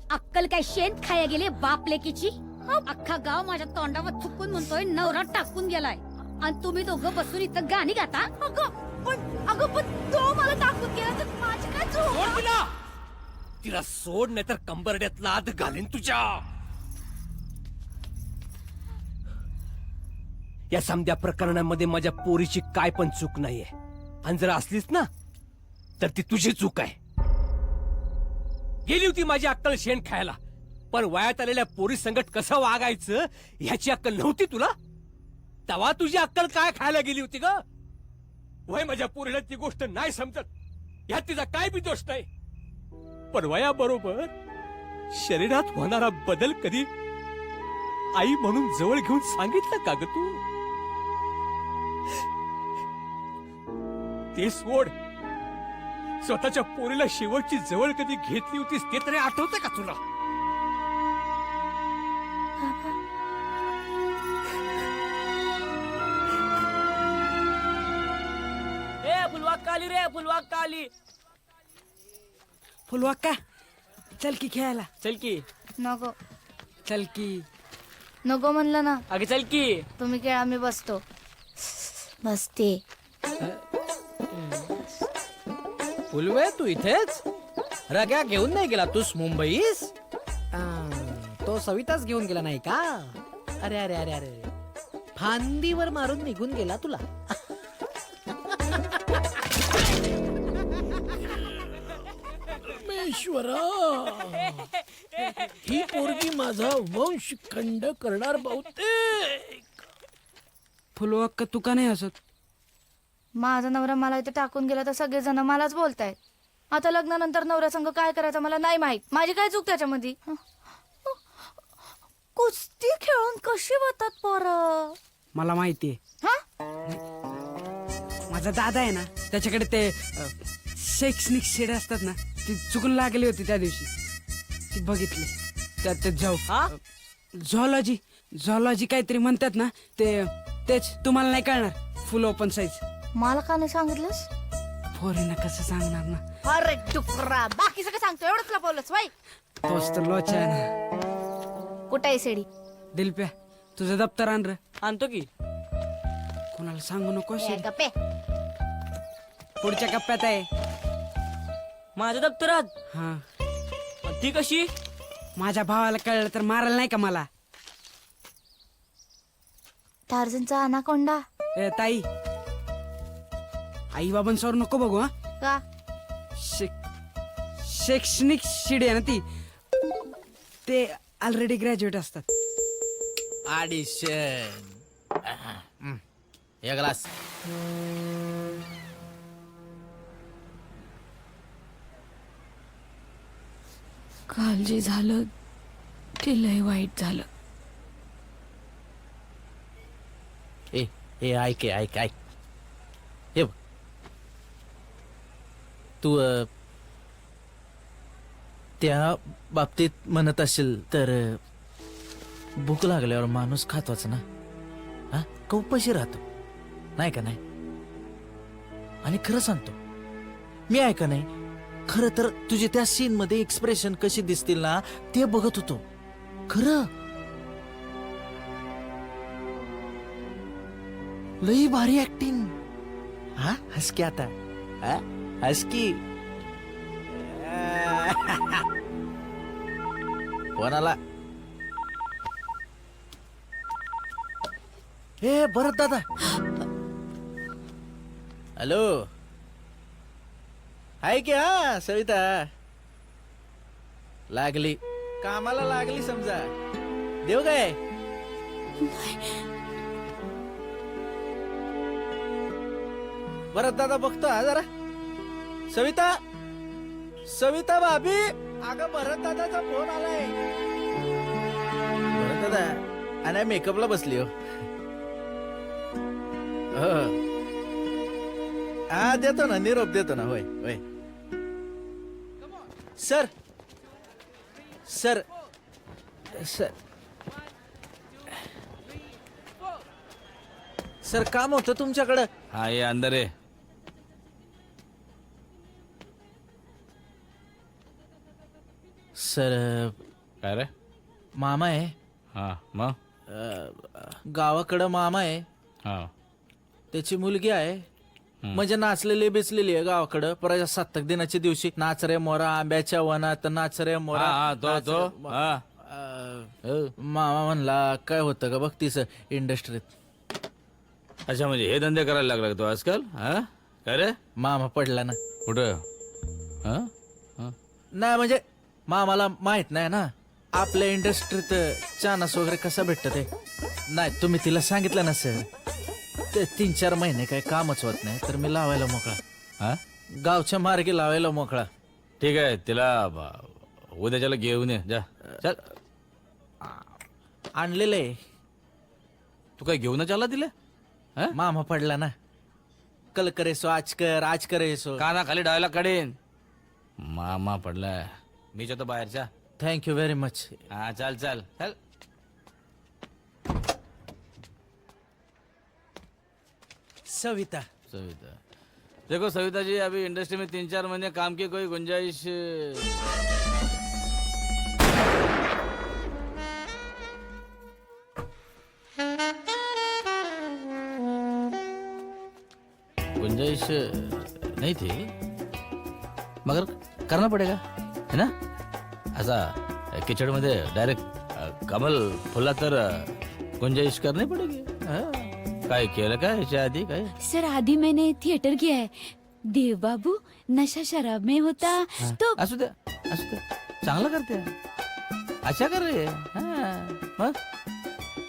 अक्कल काय शेण खाया गेले बाप लेकीची. अख्खा गाव माझ्या तोंडावर थुकून म्हणतोय नवरा टाकून गेलाय आणि तुम्ही दोघं बसून इथं गाणी गाता. अगं पण तो मला टाकून गेला तर माझी काय चूक?
सोड तिला तिला सोड नाही तर कंबरड्यात लाद घालीन तुझ्या. या समध्या प्रकरणामध्ये माझ्या पोरीची काय पण चूक नाहीये आणि जर असलीच ना तर ती तुझी चूक आहे. गेली होती माझी अक्कल शेण खायला पण वयात आलेल्या पोरी संगत कसं वागायचं ह्याची अक्कल नव्हती तुला. तेव्हा तुझी अक्कल काय खायला गेली होती ग. वय माझ्या पोरीला ती गोष्ट नाही समजत ह्यात तिचा काय बी दोष नाही. पण वयाबरोबर शरीरात होणारा बदल कधी आई म्हणून जवळ घेऊन सांगितलं का ग तू. ते सोड स्वतःच्या पोरीला शेवटची जवळ कधी घेतली होतीस ते तरी आठवतं का तुला.
फुलवाक्का रे फुलवाक्का आली. फुलवाक्का चल की खेळायला.
चल की
नको
चल की.
नको म्हणलं ना.
अगे चल की.
तुम्ही खेळा मी बसतो. बसते.
फुलवे तू इथेच रग्या घेऊन नाही गेला तूस मुंबईस. तो सविताच घेऊन गेला नाही का. अरे अरे अरे अरे फांदीवर मारून निघून गेला तुला.
ईश्वरा ही पोरगी माझा वंश खंड करणार बहुतेक.
फुलवाक्का तू का नाही हसत?
माझा नवरा मला इथे टाकून गेला तर सगळेजण मलाच बोलतायत. आता लग्नानंतर नवऱ्या संग काय करायचं मला नाही माहित. माझी काय चूक त्याच्यामध्ये. कुस्ती खेळून कशी होतात पोरं
मला माहितीये. माझा दादा आहे ना त्याच्याकडे ते शैक्षणिक शेड असतात ना ती चुकून लागली होती त्या दिवशी. ती बघितली त्यात ते झॉलॉजी झॉलॉजी काहीतरी म्हणतात ना ते तेच तुम्हाला नाही कळणार. फुल ओपन साईज.
मला का नाही सांगितलंस?
पोरींना कसं सांगणार ना.
अरे टुकरा बाकी सगळं सांगतो एवढंच लपवलंच बाई.
तोच तर लोचा आहे ना.
कुठे आहे सेडी?
दिलप्या तुझं दप्तर आण रे.
आणतो की.
कोणाला सांगू नको.
गप्पे.
पुढच्या कप्प्यात आहे.
माझ्या दप्तरात
हा
ती कशी.
माझ्या भावाला कळलं तर मारायला नाही का मला.
टार्झनचा अनाकोंडा.
ए ताई आई बाबांसवर नको बघू. हा
का?
शैक्षणिक शिडी आहे ना ती. ते ऑलरेडी ग्रॅज्युएट असतात.
ऑडिशन एक ग्लास.
काल जे झालं ते लय वाईट झालं.
ए ए ऐक ऐक ऐक. हे बघ तू त्या बाबतीत म्हणत असेल तर भूक लागल्यावर माणूस खातोच ना. हा कौपाशी राहतो नाही का नाही. आणि खरं सांगतो मी आहे का नाही खरं तर तुझे त्या सीन मध्ये एक्सप्रेशन कशी दिसतील ना ते बघत होतो. खरं लई भारी ऍक्टिंग. हा हस की आता, हा हस की. कोणाला हे भरत दादा. हॅलो, आहे की? हा सविता लागली कामाला, लागली समजा. देऊ काय? भरत दादा बघतो हा जरा. सविता, सविता भाभी, अगं भरत दादाचा फोन आलाय. भरत दादा आणि मेकअपला बसली. हो हा देतो ना, निरोप देतो ना. होय होय सर. सर सर सर काम होतं तुमच्याकडं.
हा ये अंदर आहे.
सर
काय रे?
मामा आहे.
हा मग?
गावाकडं मामा आहे,
हा
त्याची मुलगी आहे. म्हणजे नाचलेली बेचलेली आहे गावाकडं. प्रजासत्ताक दिनाच्या दिवशी नाच रे मोरा आंब्याच्या वनात, नाच रे मोरा.
हा, तो
नाच
तो
रे-
हा.
मामा म्हणला काय होतं का बघ तिचं इंडस्ट्रीत.
अच्छा, म्हणजे हे धंदे करायला लागला का तो आजकाल? हा काय रे?
मामा पडला ना.
कुठं? हा
नाही म्हणजे मामाला माहित नाही ना आपल्या इंडस्ट्रीत चानस वगैरे कसा भेटत ते. नाही तुम्ही तिला सांगितलं ना सर. ते 3-4 महिने काही कामच होत नाही तर मी लावायला मोकळा.
हा
गावच्या मार्गे लावायला मोकळा.
ठीक आहे, तिला उद्याच्याला घेऊन ये जा. चल.
आणलेले
तू काय घेऊनच आला तिला? हा?
मामा पडला ना. कल करेसो आज कर, आज करेसो.
काना खाली डायलॉग काढीन. मामा पडलाय. मीच होतो बाहेरच्या.
Thank you very much.
हा चल चल चल.
सविता,
सविता, देखो सविता जी, अभी इंडस्ट्री में 3-4 महीने काम की कोई गुंजाइश? गुंजाइश नहीं थी, मगर करना पड़ेगा है ना. असा किचड मध्ये डायरेक्ट कमल फुला तर गुंजाइश करनी पड़ेगी. हा. काय केलं काय याच्या आधी काय?
सर आधी मैंने थिएटर किया है. देव बाबू नशा शराब में होता तो
असू दे असू दे, चांगलं करते. अच्छा कर रे. मग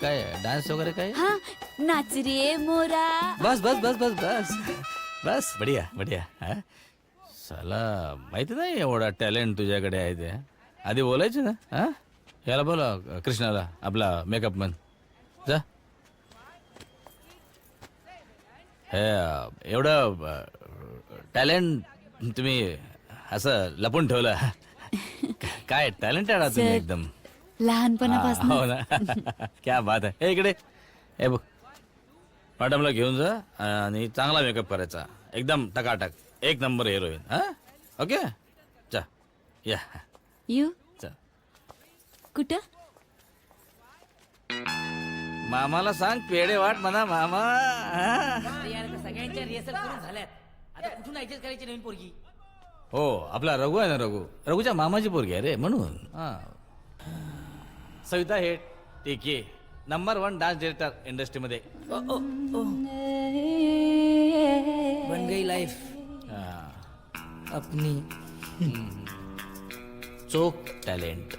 काय डान्स वगैरे काय?
हाँ नाच रे मोरा.
बस बस बस बस बस बस बढिया बढिया. हा? साला माहिती नाही एवढा टॅलेंट तुझ्याकडे आहे ते. आधी बोलायचं ना. हा याला बोला कृष्णाला, आपला मेकअप मॅन. जा. हे एवढं टॅलेंट तुम्ही असं लपून ठेवलं. काय टॅलेंट आहे तुम्ही
सर,
एकदम.
लहानपणापासून.
हो ना. क्या बात आहे. हे इकडे हे बघ, मॅडमला घेऊन जा आणि चांगला मेकअप करायचा. एकदम टकाटक, 1 नंबर हिरोईन. हा ओके चा या.
यू
चा.
कुठं?
मामाला सांग पेढे वाट म्हणा मामा.
सगळ्यांच्या रिहर्सल करून झाल्यात. आता कुठून ऍडजस्ट करायची नवीन पोरगी?
हो आपला रघु आहे ना, रघुच्या मामाची पोरगी आहे रे म्हणून. सविता हेट टीके नंबर 1 डान्स डिरेक्टर इंडस्ट्रीमध्ये.
बन गई लाईफ अपनी.
चोख टॅलेंट.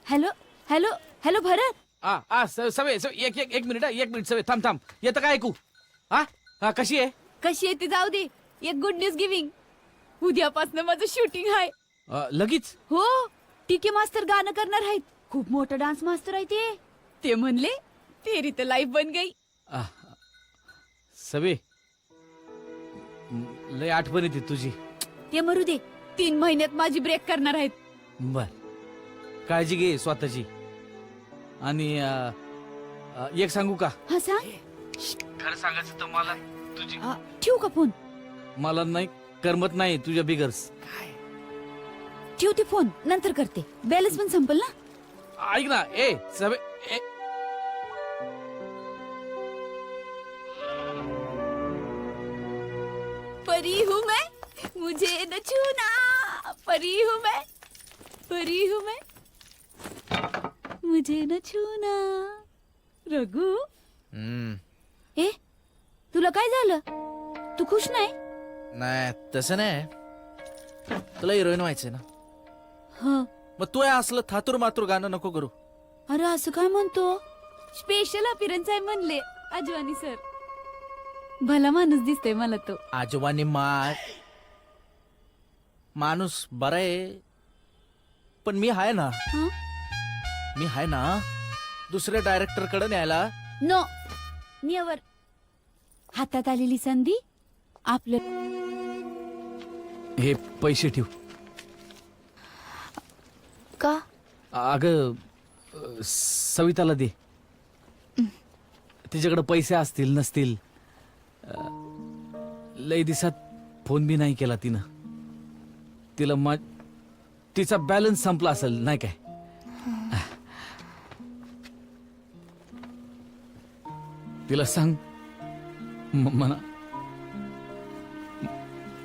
हॅलो हॅलो हॅलो भरत.
सवे एक मिनिट सवे थांब थांब. येतं काय ऐकू? हा कशी आहे?
कशी आहे ती जाऊ दे. एक गुड न्यूज गिविंग. उद्यापासून माझं शूटिंग आहे.
लगेच?
हो टीके मास्तर गाणं करणार आहेत. खूप मोठं डान्स मास्तर आहे ते. ते म्हणले तेरी तर लाईफ बन गई.
सवे लय आठवण येते तुझी.
ते मरू दे. 3 महिन्यात माझी ब्रेक करणार आहेत.
बर काळजी घे स्वतःची. आणि एक सांगू का?
हा सांग.
खरं सांगायचं तर मला तुझी
ठेवू का फोन?
मला नाही करमत नाही तुझ्या बिगर्स.
ठेवते फोन नंतर करते. बॅलन्स पण संपल ना.
ऐक ना ए सवे ए,
परी हूँ मैं, मुझे न छूना, परी हूँ मैं, परी हूँ मैं, मुझे न छूना. रघु ए तुला काय झालं? तू खुश नाही?
नाही तसं नाही तुला हिरोईन व्हायचंय ना
हा.
मग तू हे असलं थातूर मातूर गाणं नको करू.
अरे असं काय म्हणतो? स्पेशल अपीरन्स आहे म्हणले अजवानी सर. भला माणूस दिसतोय मला तो.
आजोबांनी माणूस बरा आहे पण मी आहे ना
हं?
मी आहे ना दुसऱ्या डायरेक्टर कडे न्यायला.
नो निवर हातात आलेली संधी आपलं.
हे पैसे ठेव.
का?
अगं सविताला दे. तिच्याकडे पैसे असतील नसतील. लई दिवसात फोन बी नाही केला तिनं. तिला तिचा बॅलन्स संपला असेल नाही काय. तिला सांग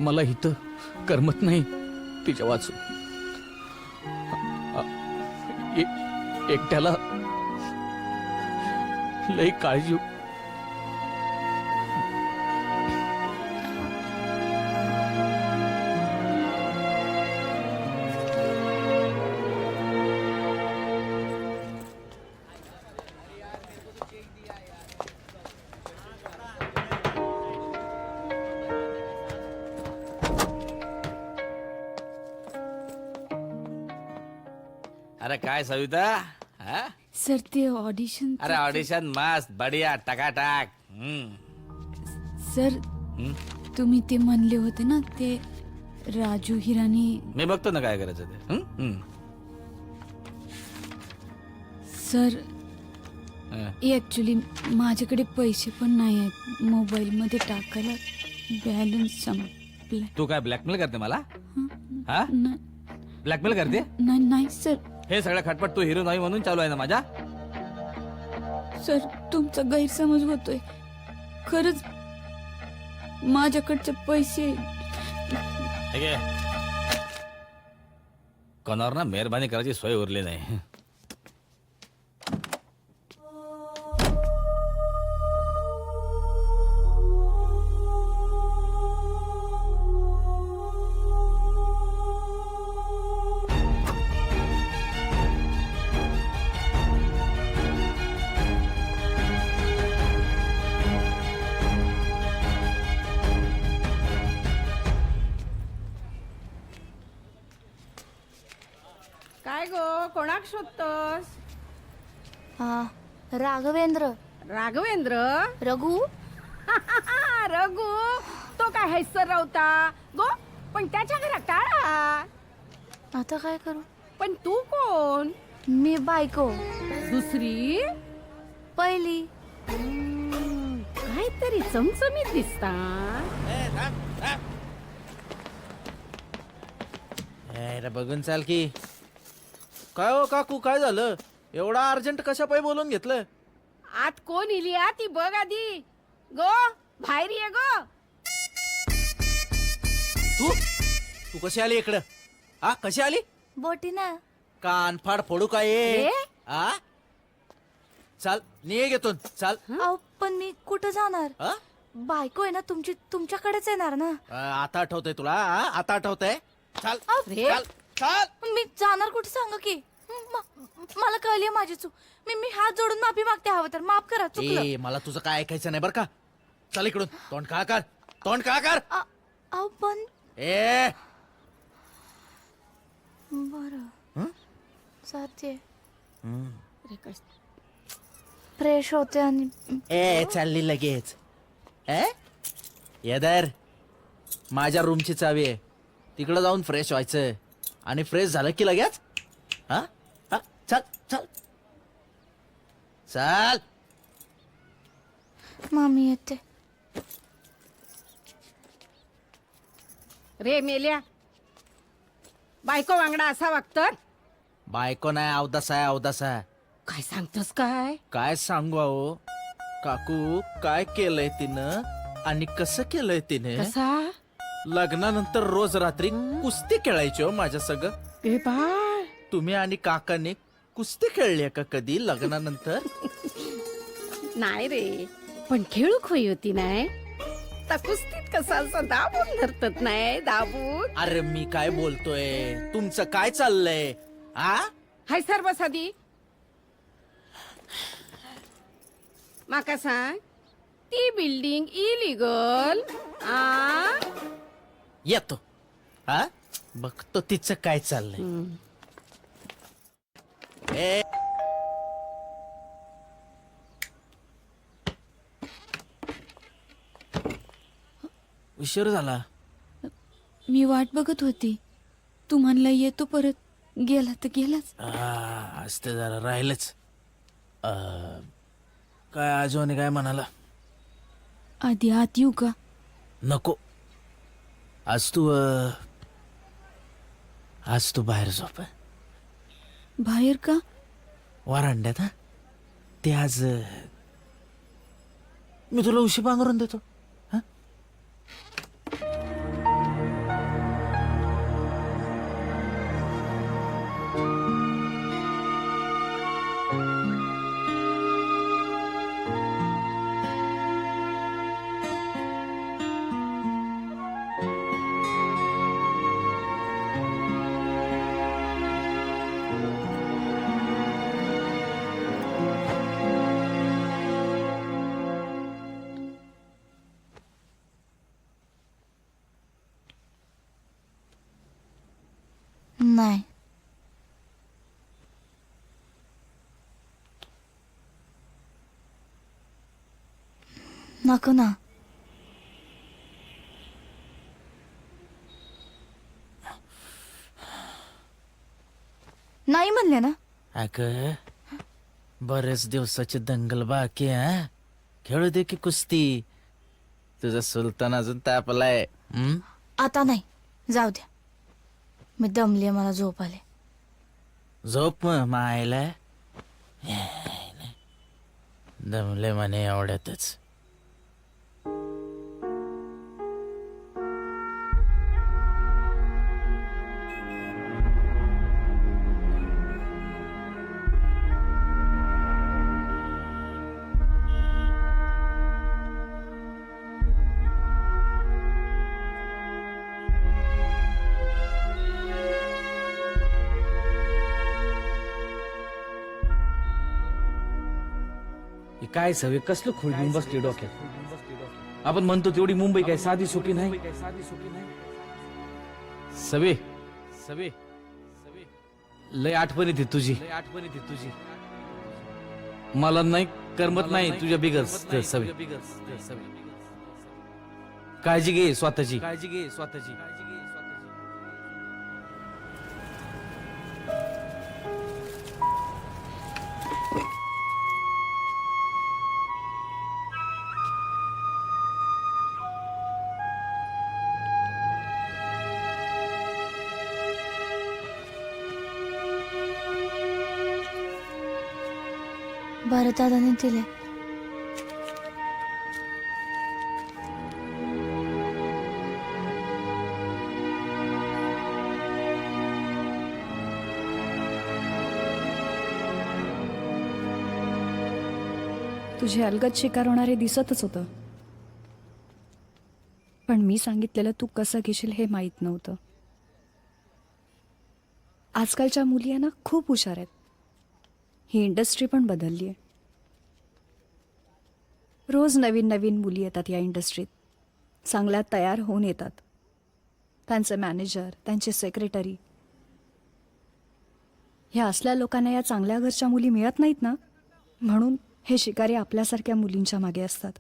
मला इथं करमत नाही तिच्या वाचून. एकट्याला लई काळजी.
अरे काय सविता हा?
सर ते ऑडिशन.
अरे ऑडिशन मस्त बढिया टकाटक.
सर तुम्ही ते म्हणले होते ना ते राजू हिरानी.
मी बघतो ना काय करायचं ते.
सर
हं.
ऍक्च्युली माझ्याकडे पैसे पण नाही आहेत मोबाईल मध्ये टाकायला. बॅलन्स संपलाय.
तू काय ब्लॅकमेल करते मला? हा
नाही
ब्लॅकमेल करते?
नाही सर.
हे सगळं खटपट तू हिरो नाही म्हणून चालू आहे ना माझ्या?
सर तुमचा गैरसमज होतोय. खरंच माझ्याकडचे पैसे.
हे घे. कोणावर ना मेहरबानी करायची सोय उरली नाही.
काय गो कोणाक शोधतोस?
राघवेंद्र.
राघवेंद्र?
रघु.
रघु तो काय हैसर रावता गो. पण त्याच्या घरात टाळा.
आता काय करू?
पण तू कोण?
मी बायको.
दुसरी?
पहिली.
काहीतरी चमचमीत दिसता.
बघून चाल की. काय हो काकू काय झालं? एवढा अर्जंट कशा पायी बोलून घेतलं?
आत कोण इली ती बघ आधी. गो बाहेर ये गो.
तू कशी आली इकडं? हा कशी आली?
बोटीना.
कान फाड फोडू काय
ए?
हा चाल निये घेतून चाल.
पण मी कुठं जाणार?
हा?
बायको आहे ना तुमची, तुमच्याकडेच येणार ना.
आता आठवतंय तुला? हा? आता आठवतंय? चाल
रे?
चाल चाल.
मी जाणार कुठे सांगा की. मला कळली माझी चूक. मी हात जोडून माफी मागते. हवं तर माफ करा. चुकलं.
ए मला तुझं काय ऐकायचं नाही बरं का. चल इकडून. तोंड काळा कर. तोंड काळा कर.
पण
ए
बरं जाते. फ्रेश होते आणि
ए चालली लगेच. येदर माझ्या रूमची चावी आहे. तिकडं जाऊन फ्रेश व्हायचं आणि फ्रेश झालं की लगेच. हा हा चल चल चल.
मामी येते.
रे मेल्या बायको वांगडा असा वागतात?
बायको नाही, अवदास आहे, अवदास आहे.
काय सांगतोस काय?
काय सांगू अहो काकू, काय केलंय तिनं आणि कसं केलंय तिने.
कसा?
लग्नानंतर रोज रात्री कुस्ती खेळायची हो माझ्या सगळं.
ए बाळ,
तुम्ही आणि काकाने कुस्ती खेळली का कधी लग्नानंतर?
नाही रे, पण खेळूक होई होती नाही. त्या कुस्तीत कसा असं दाबून धरतात नाही, दाबून.
अरे मी काय बोलतोय, तुमचं काय चाललंय? आ
हाय सर बस आधी. माका सांग, ती बिल्डिंग इलिगल आ?
येतो. हा बघतो तिचं काय चाललंय. ए उशीर झाला.
मी वाट बघत होती. तू म्हणला येतो परत, गेला तर गेलाच.
आज ते जरा राहिलंच. काय आजोने काय म्हणाला?
आधी आत येऊ का?
नको, आज तू बाहेर झोप.
बाहेर का?
वरांड्यात. हा ते आज मी तुला उशी पांघरून देतो.
नाही. नको ना. नाही म्हणले ना.
अगं बरेच दिवसाची दंगल बाकी. हा खेळू दे की कुस्ती. तुझा सुलतान अजून तापलाय.
आता नाही, जाऊ द्या. मी दमले, मला झोप आले.
झोप मग मायला. दमले म्हणे एवढ्यातच.
काय सवे कसलं खूळ घेऊन बसली डोक्यात. आपण म्हणतो तेवढी मुंबई काय साधी सोपी नाही. सवे सवे लय आठवण येते तुझी. मला नाही करमत नाही तुझ्या बिगर सवे. काळजी घे स्वतःची.
भरतदादाने दिले.
तुझे अलगद शिकार होणारे दिसतच होतं, पण मी सांगितलेलं तू कसं घेशील हे माहीत नव्हतं. आजकालच्या मुली आहे ना खूप हुशार आहेत. ही इंडस्ट्री पण बदलली आहे. रोज नवीन नवीन मुली येतात या इंडस्ट्रीत. चांगल्या तयार होऊन येतात. त्यांचे मॅनेजर, त्यांचे सेक्रेटरी. ह्या असल्या लोकांना या चांगल्या घरच्या मुली मिळत नाहीत ना, म्हणून हे शिकारी आपल्यासारख्या मुलींच्या मागे असतात.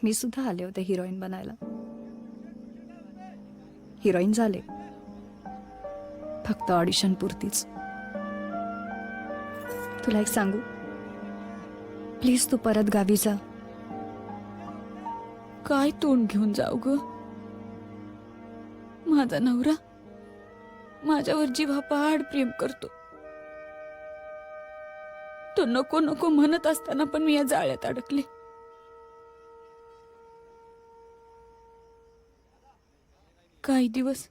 मी सुद्धा आले होते हिरोईन बनायला. हिरोईन झाले, फक्त ऑडिशन पुरतीच. तुला एक सांगू, प्लीज तू परत गावी जा.
काय तोंड घेऊन जाऊ ग? माझा नवरा
माझ्यावर जीवापाड प्रेम करतो. तो नको नको म्हणत असताना पण मी या जाळ्यात अडकले. काही दिवस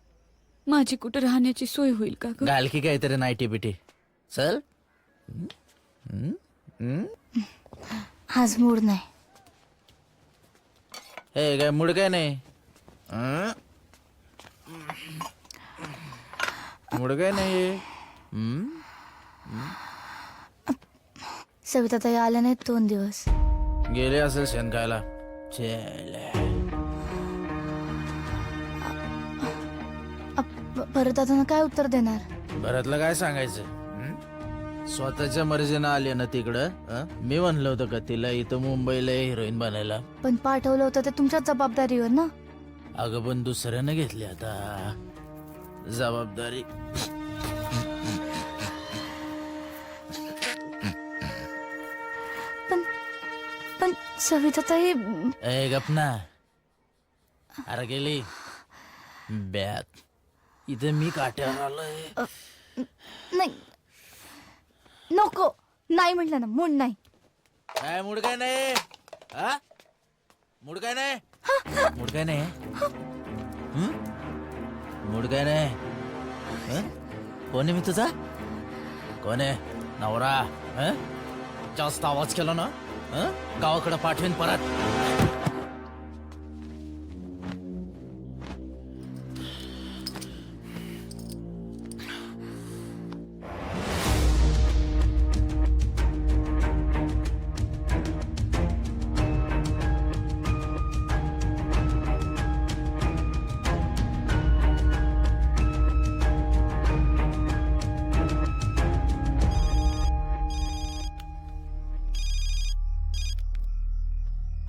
माझी कुठं राहण्याची सोय होईल का ग?
घाल की काहीतरी नाईटी बिटी चल.
आज मूड नाही.
हे काय मूड काय नाही मूड काय नाही.
सविता ताई आल्या नाहीत 2 दिवस.
गेले असेल शेण खायला.
परत आता काय उत्तर देणार?
भरतला काय सांगायचं स्वतःच्या मर्जीनं आले ना तिकडं. मी म्हणलं होतं का तिला इथं मुंबईला हिरोईन बनायला.
पण पाठवलं होतं ते तुमच्याच जबाबदारीवर ना.
अगं पण दुसऱ्यानं घेतली आता जबाबदारी.
पण सविता ताई
ए गपना. अरे गेली बॅत. इथे मी काट्यावर आलोय.
नाही नको. नाही म्हटलं ना मूड नाही.
काय मूड काय नाही. मूड काय नाही. मूड काय नाही. मूड काय नाही. कोण आहे मी तुझा. कोण आहे नवरा. जास्त आवाज केला ना गावाकडे पाठवेन परत.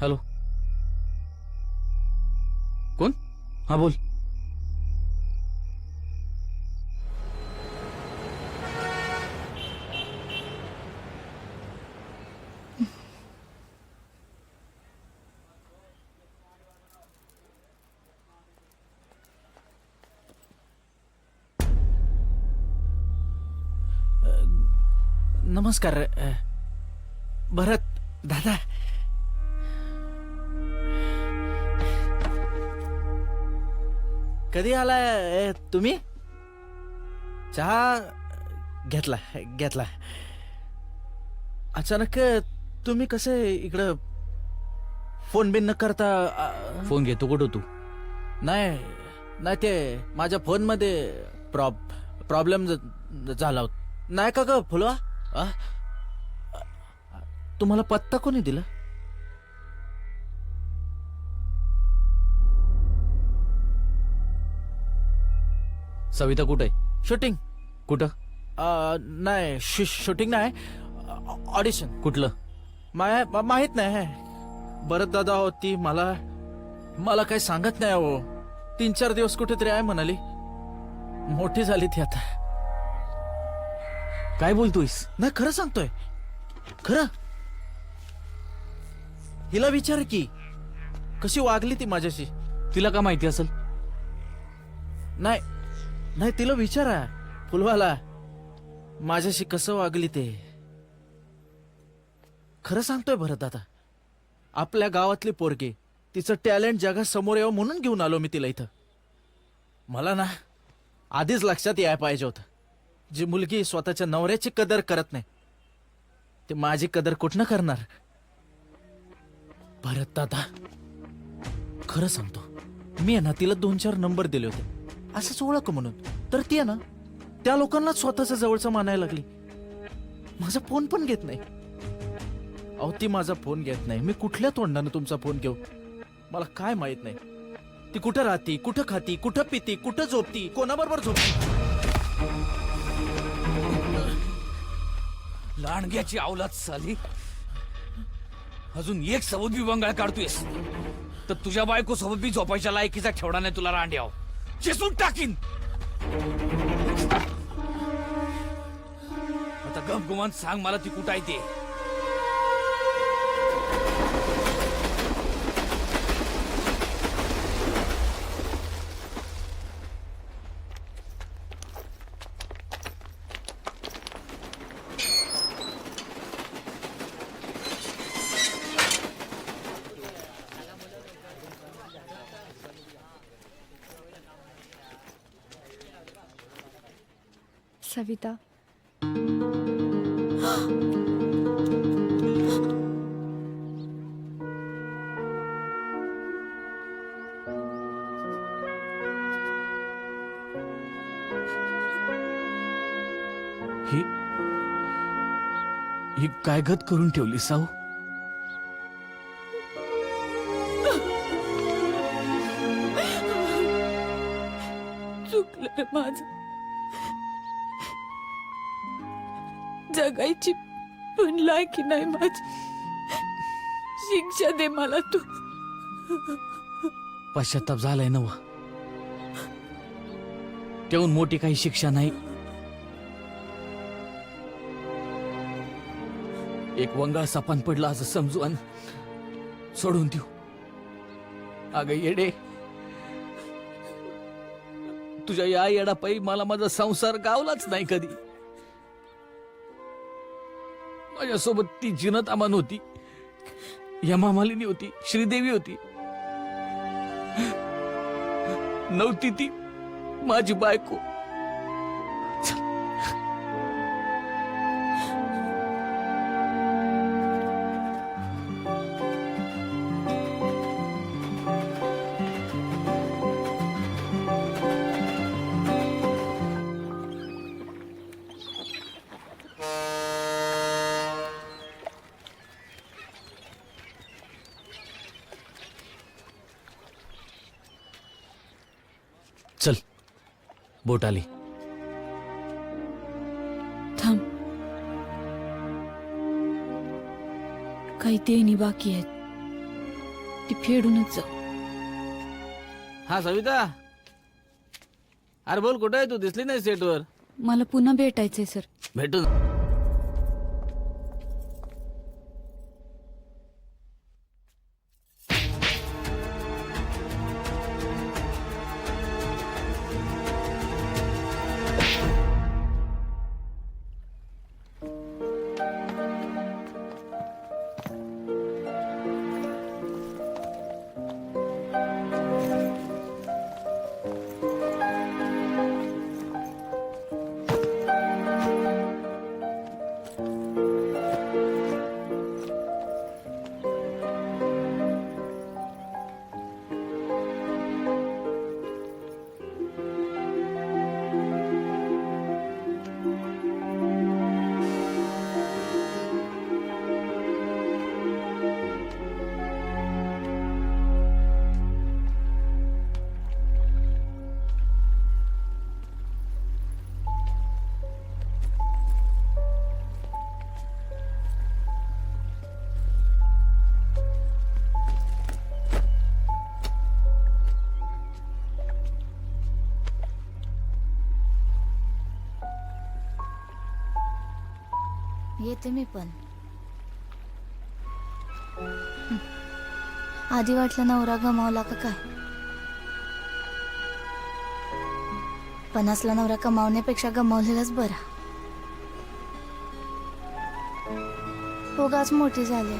हॅलो कोण. हा बोल.
नमस्कार भरत दादा. कधी आलाय तुम्ही. चहा घेतला घेतला. अचानक तुम्ही कसं इकडं फोन बिन न करता.
फोन घेतो कुठं तू.
नाही नाही ते माझ्या फोन मध्ये प्रॉब्लेम झाला होता. नाही का ग फुलवा. तुम्हाला पत्ता कोणी दिला.
सविता कुठं आहे.
शूटिंग.
कुठं.
नाही शूटिंग नाही ऑडिशन.
कुठलं.
माहित नाही. बरं दादा होती मला काही सांगत नाही हो. 3-4 दिवस कुठेतरी आहे म्हणाली. मोठी झाली ती आता.
काय बोलतोयस.
नाही खरं सांगतोय खरं. हिला विचार की कशी वागली ती माझ्याशी.
तिला का माहिती असेल.
नाही नाही तिला विचारा फुलवाला माझ्याशी कसं वागली ते. खरं सांगतोय भरत दादा. आपल्या गावातली पोरगी तिचं टॅलेंट जगासमोर यावं म्हणून घेऊन आलो मी तिला इथं. मला ना आधीच लक्षात यायला पाहिजे होतं. जी मुलगी स्वतःच्या नवऱ्याची कदर करत नाही ते माझी कदर कुठनं करणार. भरत दादा खरं सांगतो मी आहे ना तिला 2-4 नंबर दिले होते असंच ओळख म्हणून. तर ती आहे ना त्या लोकांना स्वतःच्या जवळचं मानायला लागली. माझा फोन पण घेत नाही. अहो ती माझा फोन घेत नाही. मी कुठल्या तोंडाने तुमचा फोन घेऊ. मला काय माहित नाही ती कुठं राहती, कुठं खाती, कुठं पिती, कुठं झोपती, कोणाबरोबर झोपती.
लांडग्याची अवलाद साली. अजून एक सबूत बी बंगाळ काढतोयस तर तुझ्या बायको सोबत बी झोपायच्या लायकीचा ठेवडा नाही तुला. रांड्याव चिसून टाकीन. आता गमगुमान सांग मला ती कुठं आहे ते.
सविता
ही काय गत करून ठेवली साऊ?
चुकलं रे माझं. जगायची पण लायकी नाही माझी. शिक्षा दे मला तू.
पश्चाताप झालाय नव. त्याहून मोठी काही शिक्षा नाही. एक वंगाळ सापान पडला असं समजू आणि सोडून देऊ. अगं येडे, तुझ्या या येडापायी मला माझा संसार गावलाच नाही कधी. माझ्यासोबत ती जिनत अमान होती, यमामालिनी होती, श्रीदेवी होती. नव्हती ती माझी बायको. चल, बोट आली.
थांब. काही देणी बाकी आहेत, ती फेडूनच जाऊ.
हा सविता, अरे बोल, कुठे आहे तू? दिसली नाही सेटवर.
मला पुन्हा भेटायचंय सर.
भेटून
येते मी पण. आधी वाटलं नवरा गमावला का काय, पण असला नवरा कमावण्यापेक्षा गमावलेलाच बरा. उगाच मोठी झाले,